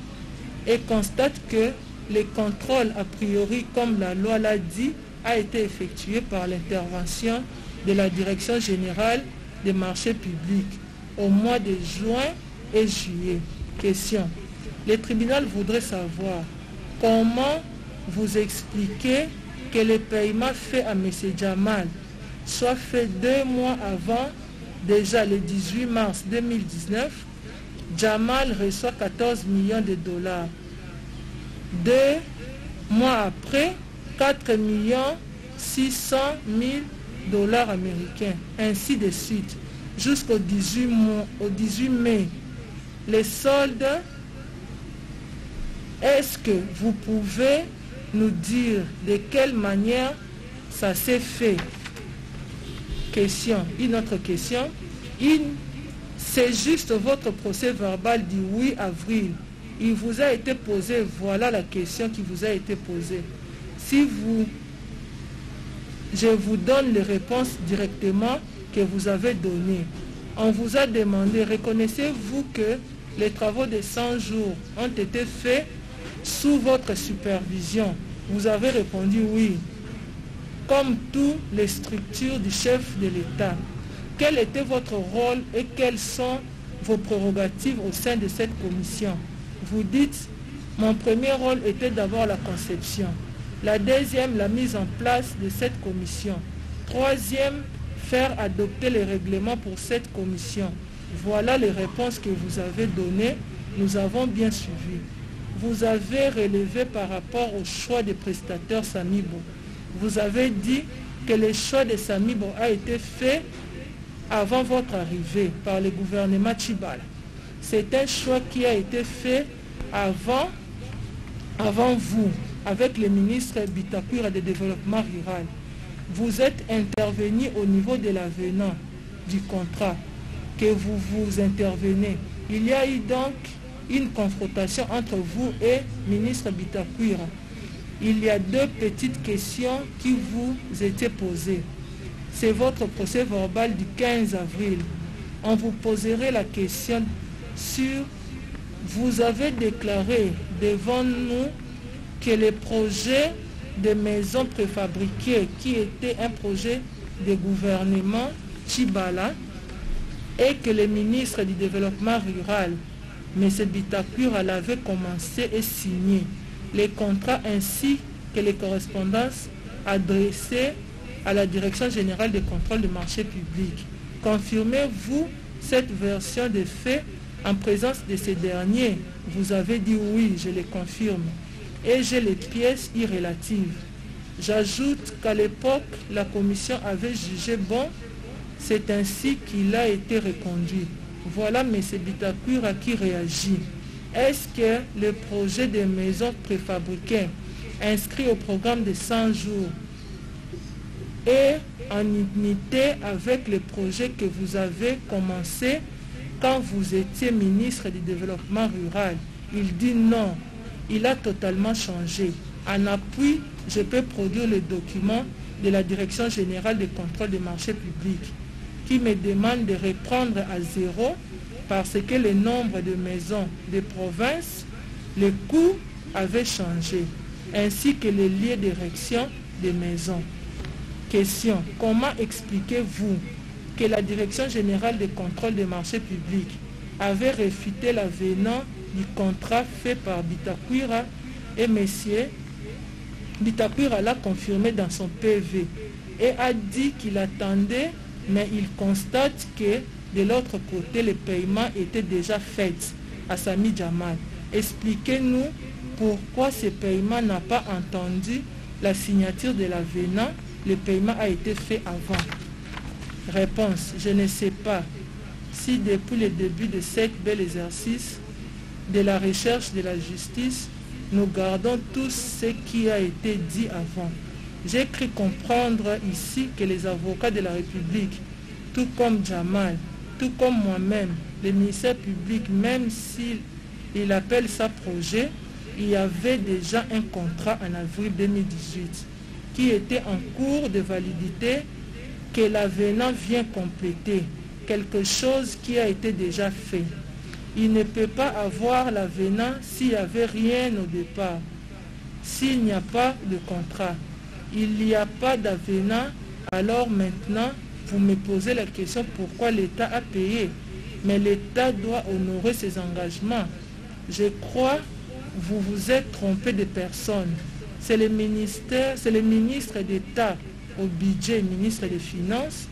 et constate que les contrôles a priori, comme la loi l'a dit, a été effectué par l'intervention de la Direction générale des marchés publics au mois de juin et juillet. Question. Le tribunal voudrait savoir comment vous expliquez que le paiement fait à M. Jamal soit fait 2 mois avant, déjà le 18 mars 2019, Jamal reçoit 14 millions de dollars. 2 mois après, 4 millions 600 000 dollars américains, ainsi de suite, jusqu'au 18 mai. Les soldes, est-ce que vous pouvez nous dire de quelle manière ça s'est fait? Question. Une autre question. C'est juste votre procès verbal du 8 avril. Il vous a été posé, voilà la question qui vous a été posée. Je vous donne les réponses directement que vous avez données. On vous a demandé, reconnaissez-vous que les travaux de 100 jours ont été faits sous votre supervision? Vous avez répondu oui. Comme toutes les structures du chef de l'État, quel était votre rôle et quelles sont vos prérogatives au sein de cette commission? Vous dites, mon premier rôle était d'abord la conception. La deuxième, la mise en place de cette commission. Troisième, faire adopter les règlements pour cette commission. Voilà les réponses que vous avez données. Nous avons bien suivi. Vous avez relevé par rapport au choix des prestataires Samibo. Vous avez dit que le choix de Samibo a été fait avant votre arrivée par le gouvernement Tchibala. C'est un choix qui a été fait avant vous, avec le ministre Bitakwira de Développement Rural. Vous êtes intervenu au niveau de l'avenant du contrat. que vous intervenez. Il y a eu donc une confrontation entre vous et ministre Bitakwira. Il y a deux petites questions qui vous étaient posées. C'est votre procès verbal du 15 avril. On vous poserait la question sur... Vous avez déclaré devant nous que le projet de maisons préfabriquées, qui était un projet de gouvernement Tshibala, et que le ministre du Développement rural, M. Bitakwira, l'avait commencé et signé les contrats ainsi que les correspondances adressées à la Direction générale des contrôles de marchés publics. Confirmez-vous cette version des faits en présence de ces derniers? Vous avez dit oui, je les confirme. Et j'ai les pièces irrélatives. J'ajoute qu'à l'époque, la commission avait jugé bon. C'est ainsi qu'il a été reconduit. Voilà M. Bitakwira qui réagit. Est-ce que le projet des maisons préfabriquées inscrit au programme de 100 jours est en unité avec le projet que vous avez commencé quand vous étiez ministre du Développement rural? Il dit non, il a totalement changé. En appui, je peux produire le document de la Direction générale des contrôles des marchés publics qui me demande de reprendre à zéro parce que le nombre de maisons de province, le coût avait changé, ainsi que les lieux d'érection des maisons. Question: comment expliquez-vous que la Direction générale des contrôles des marchés publics avait réfuté l'avenant du contrat fait par Bitakwira et M. Bitakwira l'a confirmé dans son PV et a dit qu'il attendait, mais il constate que de l'autre côté, le paiement était déjà fait à Sami Jamal. Expliquez-nous pourquoi ce paiement n'a pas entendu la signature de l'avenant. Le paiement a été fait avant. Réponse: je ne sais pas si depuis le début de cet bel exercice de la recherche de la justice, nous gardons tous ce qui a été dit avant. J'ai cru comprendre ici que les avocats de la République, tout comme Jamal, tout comme moi-même, le ministère public, même s'il appelle ça projet, il y avait déjà un contrat en avril 2018 qui était en cours de validité, que l'avenant vient compléter, quelque chose qui a été déjà fait. Il ne peut pas avoir l'avenant s'il n'y avait rien au départ, s'il n'y a pas de contrat. Il n'y a pas d'avenant, alors maintenant, vous me posez la question pourquoi l'État a payé. Mais l'État doit honorer ses engagements. Je crois que vous vous êtes trompé de personne. C'est le ministre d'État au budget, ministre des Finances,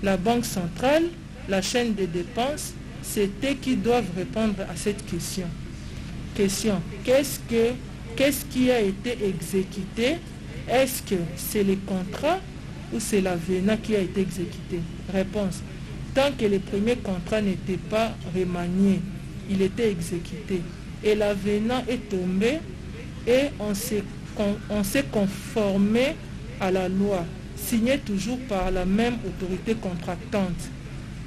la Banque centrale, la chaîne des dépenses, c'est eux qui doivent répondre à cette question. Question: qu'est-ce qui a été exécuté? Est-ce que c'est le contrat ou c'est l'avenant qui a été exécuté? Réponse: tant que le premier contrat n'était pas remanié, il était exécuté. Et l'avenant est tombé et on s'est conformé à la loi, signé toujours par la même autorité contractante.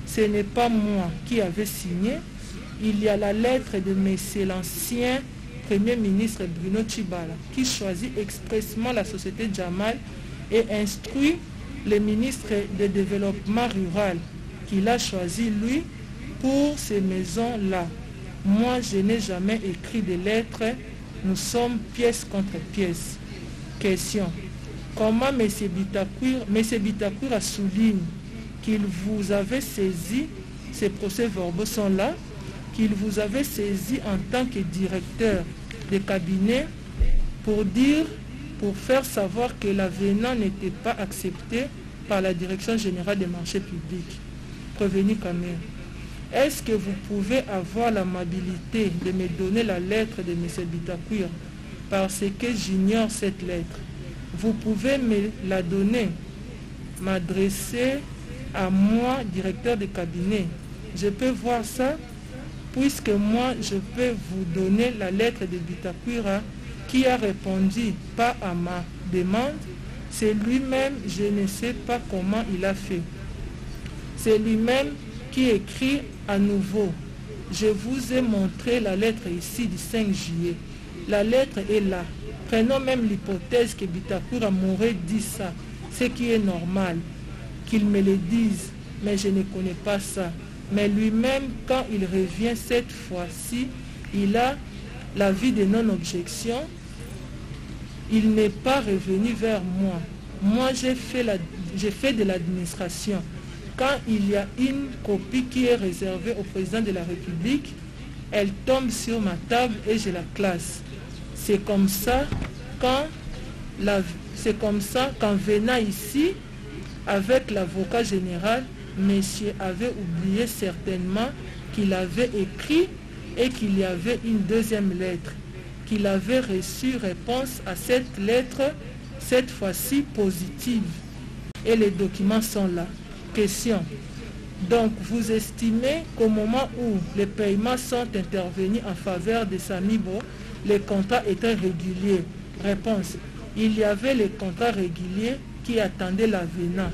Ce n'est pas moi qui avais signé. Il y a la lettre de monsieur l'ancien Premier ministre Bruno Tshibala qui choisit expressément la société Jamal et instruit le ministre de Développement rural qu'il a choisi lui pour ces maisons-là. Moi, je n'ai jamais écrit de lettres. Nous sommes pièce contre pièce. Question: comment M. Bitakwira souligne qu'il vous avait saisi, ces procès-verbaux sont là, qu'il vous avait saisi en tant que directeur de cabinet pour faire savoir que l'avenant n'était pas accepté par la Direction générale des marchés publics. Prévenu Camer. Est-ce que vous pouvez avoir l'amabilité de me donner la lettre de M. Bitakwira parce que j'ignore cette lettre? Vous pouvez me la donner, m'adresser à moi, directeur de cabinet. Je peux voir ça, puisque moi, je peux vous donner la lettre de Bitakwira qui a répondu pas à ma demande. C'est lui-même, je ne sais pas comment il a fait. C'est lui-même qui écrit à nouveau. Je vous ai montré la lettre ici du 5 juillet. La lettre est là. Prenons même l'hypothèse que Bitakura m'aurait dit ça, ce qui est normal, qu'il me le dise, mais je ne connais pas ça. Mais lui-même, quand il revient cette fois-ci, il a l'avis de non-objection. Il n'est pas revenu vers moi. Moi, j'ai fait de l'administration. Quand il y a une copie qui est réservée au président de la République, elle tombe sur ma table et je la classe. C'est comme ça qu'en venant ici avec l'avocat général, monsieur avait oublié certainement qu'il avait écrit et qu'il y avait une deuxième lettre, qu'il avait reçu réponse à cette lettre, cette fois-ci positive. Et les documents sont là. Question. Donc, vous estimez qu'au moment où les paiements sont intervenus en faveur de Samibo, les contrats étaient réguliers? Réponse. Il y avait les contrats réguliers qui attendaient l'avenant.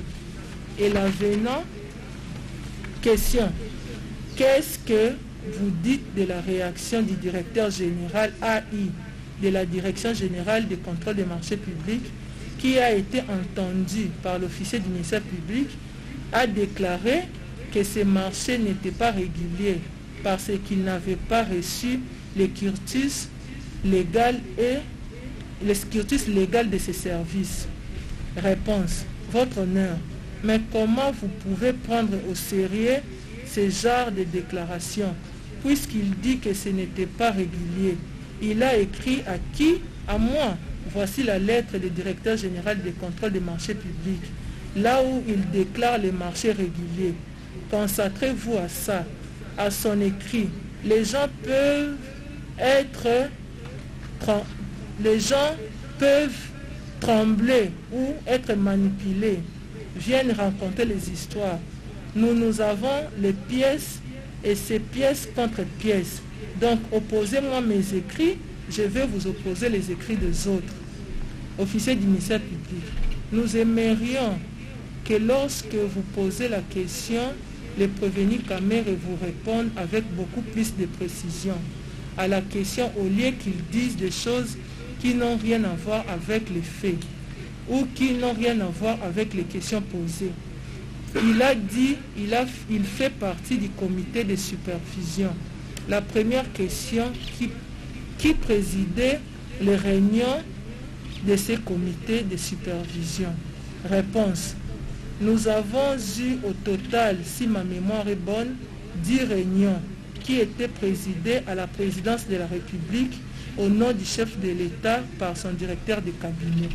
Et l'avenant, question. Qu'est-ce que vous dites de la réaction du directeur général AI de la Direction générale des contrôles des marchés publics, qui a été entendu par l'officier du ministère public, a déclaré que ces marchés n'étaient pas réguliers parce qu'ils n'avaient pas reçu les cursus légal de ces services? Réponse. Votre honneur, mais comment vous pouvez prendre au sérieux ce genre de déclaration, puisqu'il dit que ce n'était pas régulier? Il a écrit à qui? À moi. Voici la lettre du directeur général des contrôles des marchés publics, là où il déclare les marchés réguliers. Concentrez-vous à ça, à son écrit. Les gens peuvent trembler ou être manipulés, viennent raconter les histoires. Nous avons les pièces et ces pièces contre pièces. Donc opposez-moi mes écrits, je vais vous opposer les écrits des autres. Officier du ministère public, nous aimerions que lorsque vous posez la question, les prévenus caméras vous répondent avec beaucoup plus de précision à la question, au lieu qu'ils disent des choses qui n'ont rien à voir avec les faits ou qui n'ont rien à voir avec les questions posées. Il a dit, il fait partie du comité de supervision. La première question, qui présidait les réunions de ces comités de supervision? Réponse. Nous avons eu au total, si ma mémoire est bonne, 10 réunions qui étaient présidées à la présidence de la République au nom du chef de l'État par son directeur de cabinet.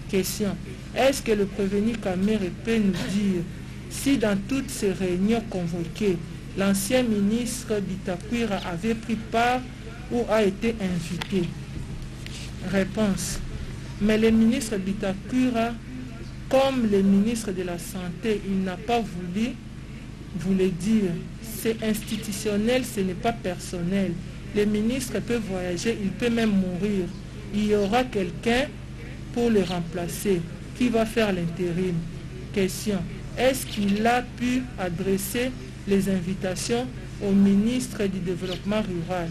Question. Est-ce que le prévenu Kamere peut nous dire si dans toutes ces réunions convoquées, l'ancien ministre Bitakwira avait pris part ou a été invité? Réponse. Mais le ministre Bitakwira, comme le ministre de la Santé, il n'a pas voulu vous le dire. C'est institutionnel, ce n'est pas personnel. Le ministre peut voyager, il peut même mourir. Il y aura quelqu'un pour le remplacer, qui va faire l'intérim. Question. Est-ce qu'il a pu adresser les invitations au ministre du Développement rural?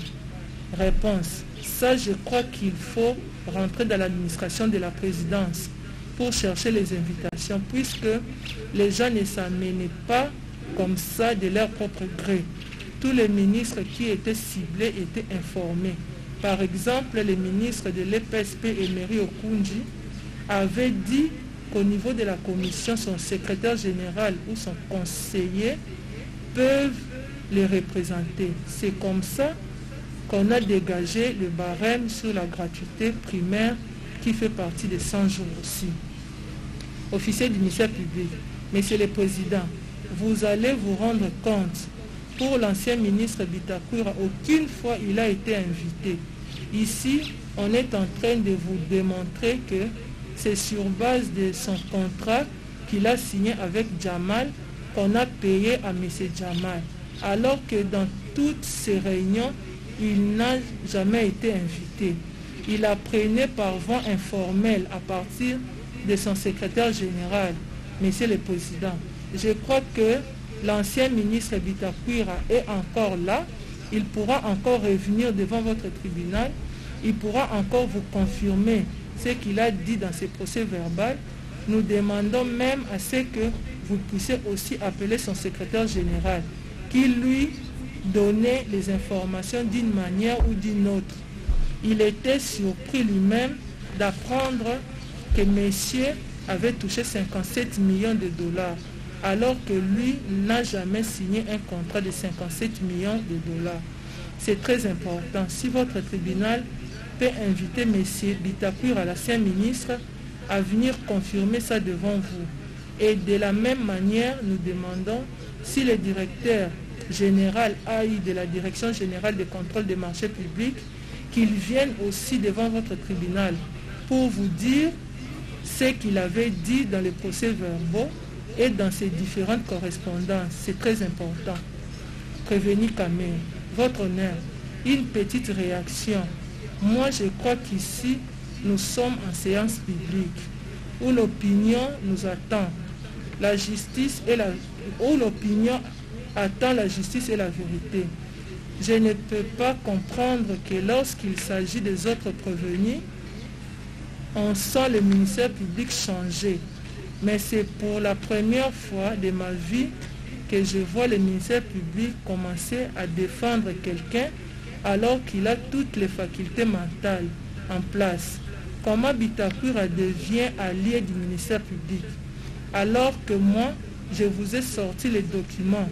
Réponse. Ça, je crois qu'il faut rentrer dans l'administration de la présidence pour chercher les invitations, puisque les gens ne s'amenaient pas comme ça de leur propre gré. Tous les ministres qui étaient ciblés étaient informés. Par exemple, le ministre de l'EPSP, Emery Okunji, avait dit qu'au niveau de la commission, son secrétaire général ou son conseiller peuvent les représenter. C'est comme ça qu'on a dégagé le barème sur la gratuité primaire qui fait partie des 100 jours aussi. Officier du ministère public, Monsieur le Président, vous allez vous rendre compte, pour l'ancien ministre Bitakwira, aucune fois il a été invité. Ici, on est en train de vous démontrer que c'est sur base de son contrat qu'il a signé avec Jamal qu'on a payé à M. Jamal. Alors que dans toutes ces réunions, il n'a jamais été invité. Il apprenait par voie informelle à partir de son secrétaire général, M. le Président. Je crois que l'ancien ministre Bitakwira est encore là, il pourra encore revenir devant votre tribunal, il pourra encore vous confirmer ce qu'il a dit dans ses procès verbaux. Nous demandons même à ce que vous puissiez aussi appeler son secrétaire général, qui lui donnait les informations d'une manière ou d'une autre. Il était surpris lui-même d'apprendre que monsieur avait touché 57 millions de dollars, alors que lui n'a jamais signé un contrat de 57 millions de dollars. C'est très important. Si votre tribunal peut inviter M. Bitakwira, l'ancien ministre, à venir confirmer ça devant vous. Et de la même manière, nous demandons si le directeur général AI de la Direction générale de contrôle des marchés publics, qu'il vienne aussi devant votre tribunal pour vous dire ce qu'il avait dit dans les procès-verbaux et dans ses différentes correspondances. C'est très important. Prévenu Kamé, votre honneur, une petite réaction. Moi, je crois qu'ici, nous sommes en séance publique où l'opinion nous attend. La justice et où l'opinion attend la justice et la vérité. Je ne peux pas comprendre que lorsqu'il s'agit des autres prévenus, on sent le ministère public changer. Mais c'est pour la première fois de ma vie que je vois le ministère public commencer à défendre quelqu'un alors qu'il a toutes les facultés mentales en place. Comment Bitakwira devient allié du ministère public alors que moi, je vous ai sorti les documents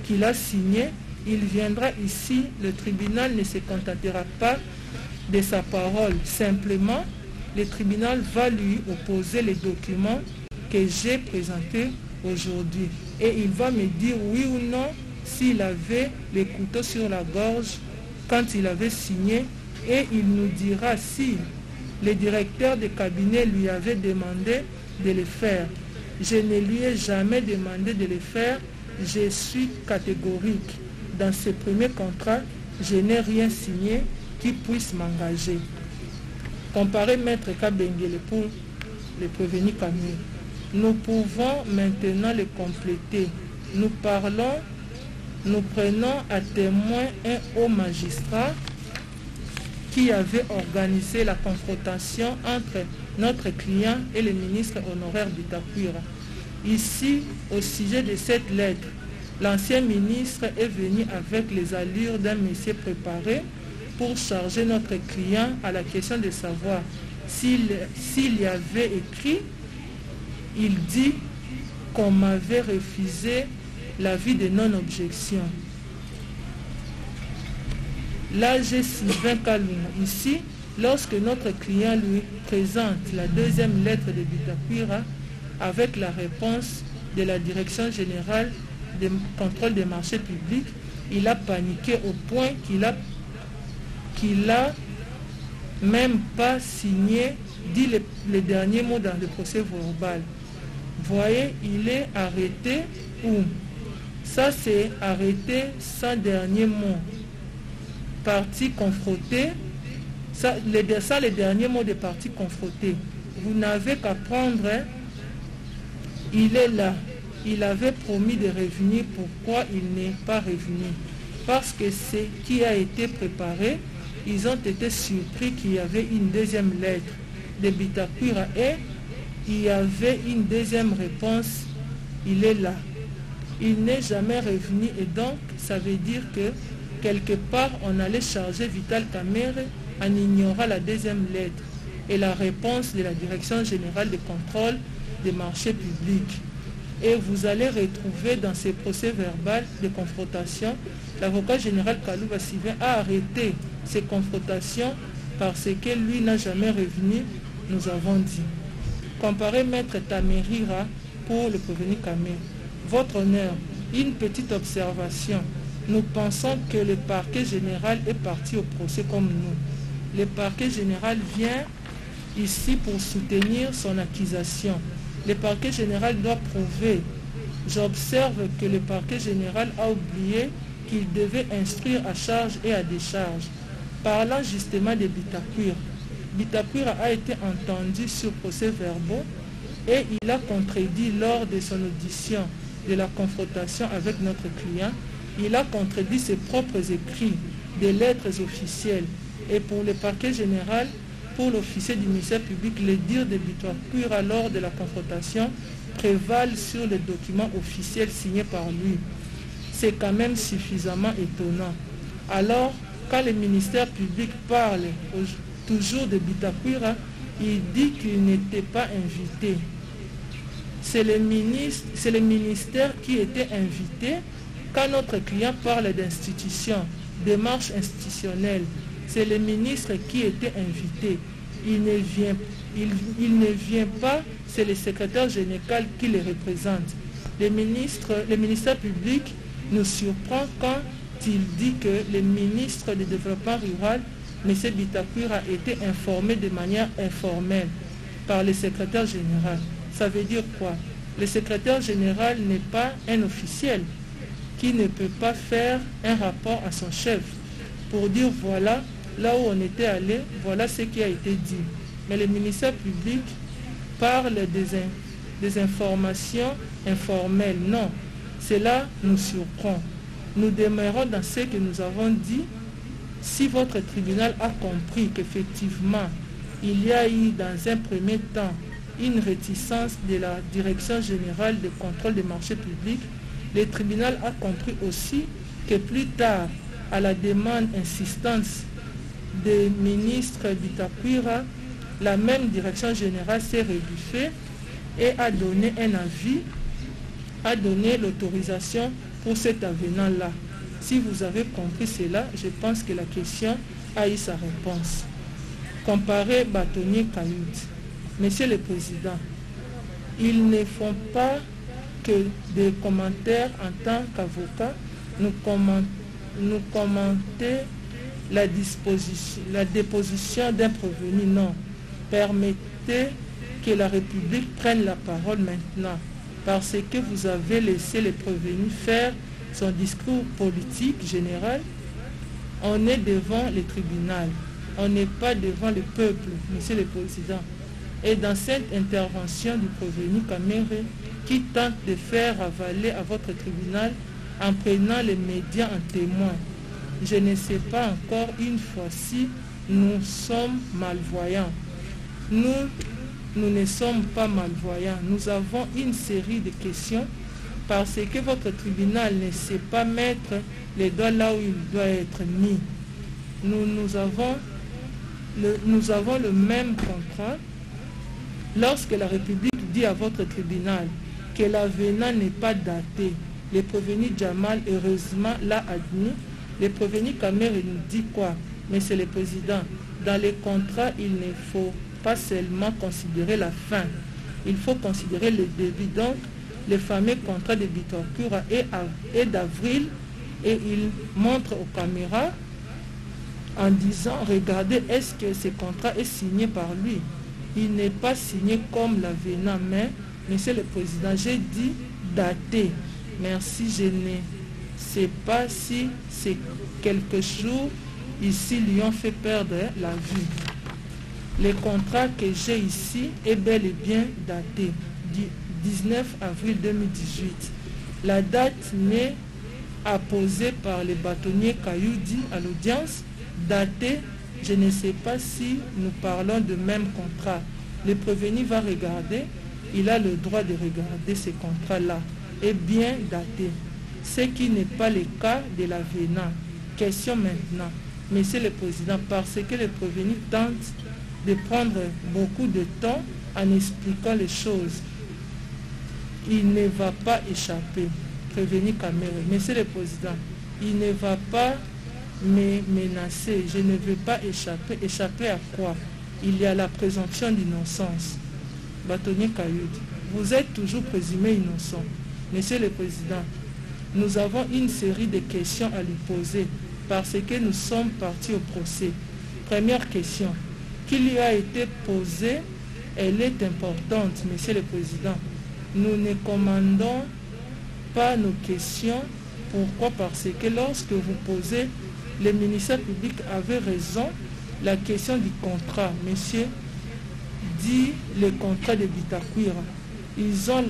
qu'il a signés? Il viendra ici, le tribunal ne se contentera pas de sa parole. Simplement, le tribunal va lui opposer les documents que j'ai présentés aujourd'hui. Et il va me dire oui ou non s'il avait les couteaux sur la gorge quand il avait signé. Et il nous dira si le directeur de cabinet lui avait demandé de le faire. Je ne lui ai jamais demandé de le faire. Je suis catégorique. Dans ce premier contrat, je n'ai rien signé qui puisse m'engager. Comparé Maître Kabengele pour le prévenu Kamé, nous pouvons maintenant le compléter. Nous prenons à témoin un haut magistrat qui avait organisé la confrontation entre notre client et le ministre honoraire Bitakwira. Ici, au sujet de cette lettre, l'ancien ministre est venu avec les allures d'un monsieur préparé pour charger notre client à la question de savoir s'il y avait écrit. Il dit qu'on m'avait refusé l'avis de non-objection. Là, j'ai Sylvain Kalunga. Ici, lorsque notre client lui présente la deuxième lettre de Bitakwira avec la réponse de la Direction générale de contrôle des marchés publics, il a paniqué au point qu'il a même pas signé, dit les derniers mots dans le procès verbal. Voyez, il est arrêté ou ça c'est arrêté sans dernier mot. Partie confrontée, ça les derniers mots de partie confrontée. Vous n'avez qu'à prendre, il est là. Il avait promis de revenir. Pourquoi il n'est pas revenu? Parce que ce qui a été préparé, ils ont été surpris qu'il y avait une deuxième lettre de Bitakwira et il y avait une deuxième réponse. Il est là. Il n'est jamais revenu et donc ça veut dire que quelque part on allait charger Vital Kamerhe en ignorant la deuxième lettre et la réponse de la Direction générale de contrôle des marchés publics. Et vous allez retrouver dans ces procès verbaux de confrontation, l'avocat général Kalouba Sylvain a arrêté ces confrontations parce que lui n'a jamais revenu, nous avons dit. Comparé Maître Tamerira pour le prévenu Kamé. Votre honneur, une petite observation. Nous pensons que le parquet général est parti au procès comme nous. Le parquet général vient ici pour soutenir son accusation. Le parquet général doit prouver. J'observe que le parquet général a oublié qu'il devait instruire à charge et à décharge. Parlant justement de Bitakwira, Bitakwira a été entendu sur procès verbaux et il a contredit lors de son audition de la confrontation avec notre client, il a contredit ses propres écrits, des lettres officielles. Et pour le parquet général, pour l'officier du ministère public, les dires de Bitakwira lors de la confrontation prévalent sur les documents officiels signés par lui. C'est quand même suffisamment étonnant. Alors, quand le ministère public parle toujours de Bitakwira, il dit qu'il n'était pas invité. C'est le ministère qui était invité. Quand notre client parle d'institution, démarche institutionnelle, c'est le ministre qui était invité. Il ne vient pas, c'est le secrétaire général qui le représente. Le ministère public nous surprend quand il dit que le ministre du Développement rural, M. Bitakwira, a été informé de manière informelle par le secrétaire général. Ça veut dire quoi? Le secrétaire général n'est pas un officiel qui ne peut pas faire un rapport à son chef pour dire voilà, là où on était allé, voilà ce qui a été dit. Mais le ministère public parle des informations informelles. Non, cela nous surprend. Nous demeurons dans ce que nous avons dit. Si votre tribunal a compris qu'effectivement, il y a eu dans un premier temps une réticence de la Direction générale de contrôle des marchés publics, le tribunal a compris aussi que plus tard, à la demande insistante des ministres Bitakwira, la même Direction générale s'est rebuffée et a donné un avis, a donné l'autorisation pour cet avenant-là. Si vous avez compris cela, je pense que la question a eu sa réponse. Comparez bâtonnier Kayoud. Monsieur le Président, ils ne font pas que des commentaires en tant qu'avocat, nous commenter la déposition d'un prévenu. Non. Permettez que la République prenne la parole maintenant, parce que vous avez laissé le prévenu faire son discours politique général. On est devant le tribunal, on n'est pas devant le peuple, Monsieur le Président. Et dans cette intervention du prévenu Kamere, qui tente de faire avaler à votre tribunal en prenant les médias en témoin, je ne sais pas encore une fois si nous sommes malvoyants. Nous ne sommes pas malvoyants. Nous avons une série de questions parce que votre tribunal ne sait pas mettre les doigts là où il doit être mis. Nous avons le même contrat. Lorsque la République dit à votre tribunal que l'avenant n'est pas daté, le prévenu Jamal, heureusement, l'a admis. Le prévenu Kamere nous dit quoi? Monsieur le Président, dans les contrats, il ne faut pas seulement considérer la fin, il faut considérer le début. Donc, le fameux contrat de Bitakwira est d'avril et il montre aux caméras en disant, regardez, est-ce que ce contrat est signé par lui? Il n'est pas signé comme l'avenant, mais, Monsieur le Président, j'ai dit daté. Merci, je ne sais pas si c'est quelques jours ici lui ont fait perdre la vue. Le contrat que j'ai ici est bel et bien daté du 19 avril 2018. La date n'est apposée par le bâtonnier Kayoudi à l'audience, datée. Je ne sais pas si nous parlons de même contrat. Le prévenu va regarder, il a le droit de regarder ce contrat-là, est bien daté. Ce qui n'est pas le cas de l'avenant. Question maintenant, Monsieur le Président, parce que le prévenu tente de prendre beaucoup de temps en expliquant les choses, il ne va pas échapper. Prévenu Kamere, Monsieur le Président, il ne va pas me menacer, je ne veux pas échapper. Échapper à quoi? Il y a la présomption d'innocence. Bâtonnier Kayoud, vous êtes toujours présumé innocent. Monsieur le Président, nous avons une série de questions à lui poser parce que nous sommes partis au procès. Première question qui lui a été posée, elle est importante, Monsieur le Président. Nous ne commandons pas nos questions. Pourquoi? Parce que lorsque vous posez, le ministère public avait raison, la question du contrat, monsieur, dit le contrat de Bitakwira. Ils ont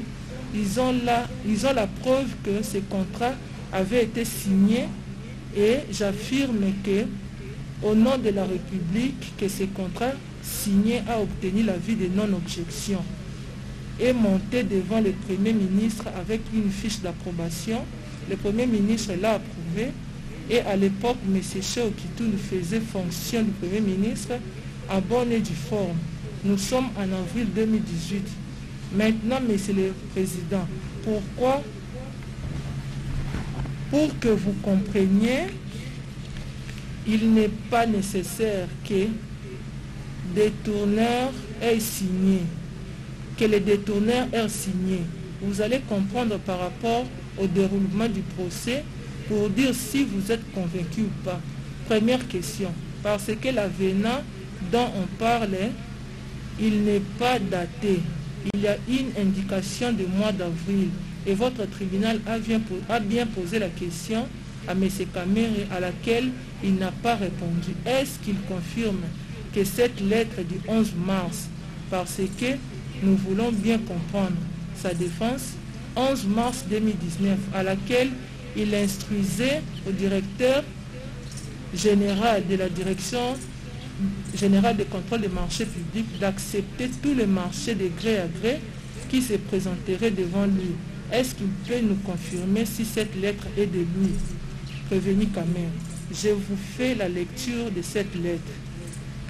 ils ont la preuve que ce contrat avait été signé et j'affirme que, au nom de la République, que ce contrat signé a obtenu l'avis de non-objection et monté devant le Premier ministre avec une fiche d'approbation. Le Premier ministre l'a approuvé et à l'époque, M. Cheo Kitoune faisait fonction du Premier ministre à bonne et due forme. Nous sommes en avril 2018. Maintenant, Monsieur le Président, pourquoi? Pour que vous compreniez, il n'est pas nécessaire que détourneur ait signé, que le détourneur ait signé. Vous allez comprendre par rapport au déroulement du procès pour dire si vous êtes convaincu ou pas. Première question, parce que l'avenant dont on parle, il n'est pas daté. Il y a une indication du mois d'avril et votre tribunal a bien posé la question à M. Kamere à laquelle il n'a pas répondu. Est-ce qu'il confirme que cette lettre du 11 mars, parce que nous voulons bien comprendre sa défense, 11 mars 2019, à laquelle il instruisait au directeur général de la direction générale de contrôle des marchés publics d'accepter tous les marchés de gré à gré qui se présenteraient devant lui. Est-ce qu'il peut nous confirmer si cette lettre est de lui? Prévenu Kamere. Je vous fais la lecture de cette lettre.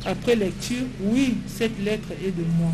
Après lecture, oui, cette lettre est de moi.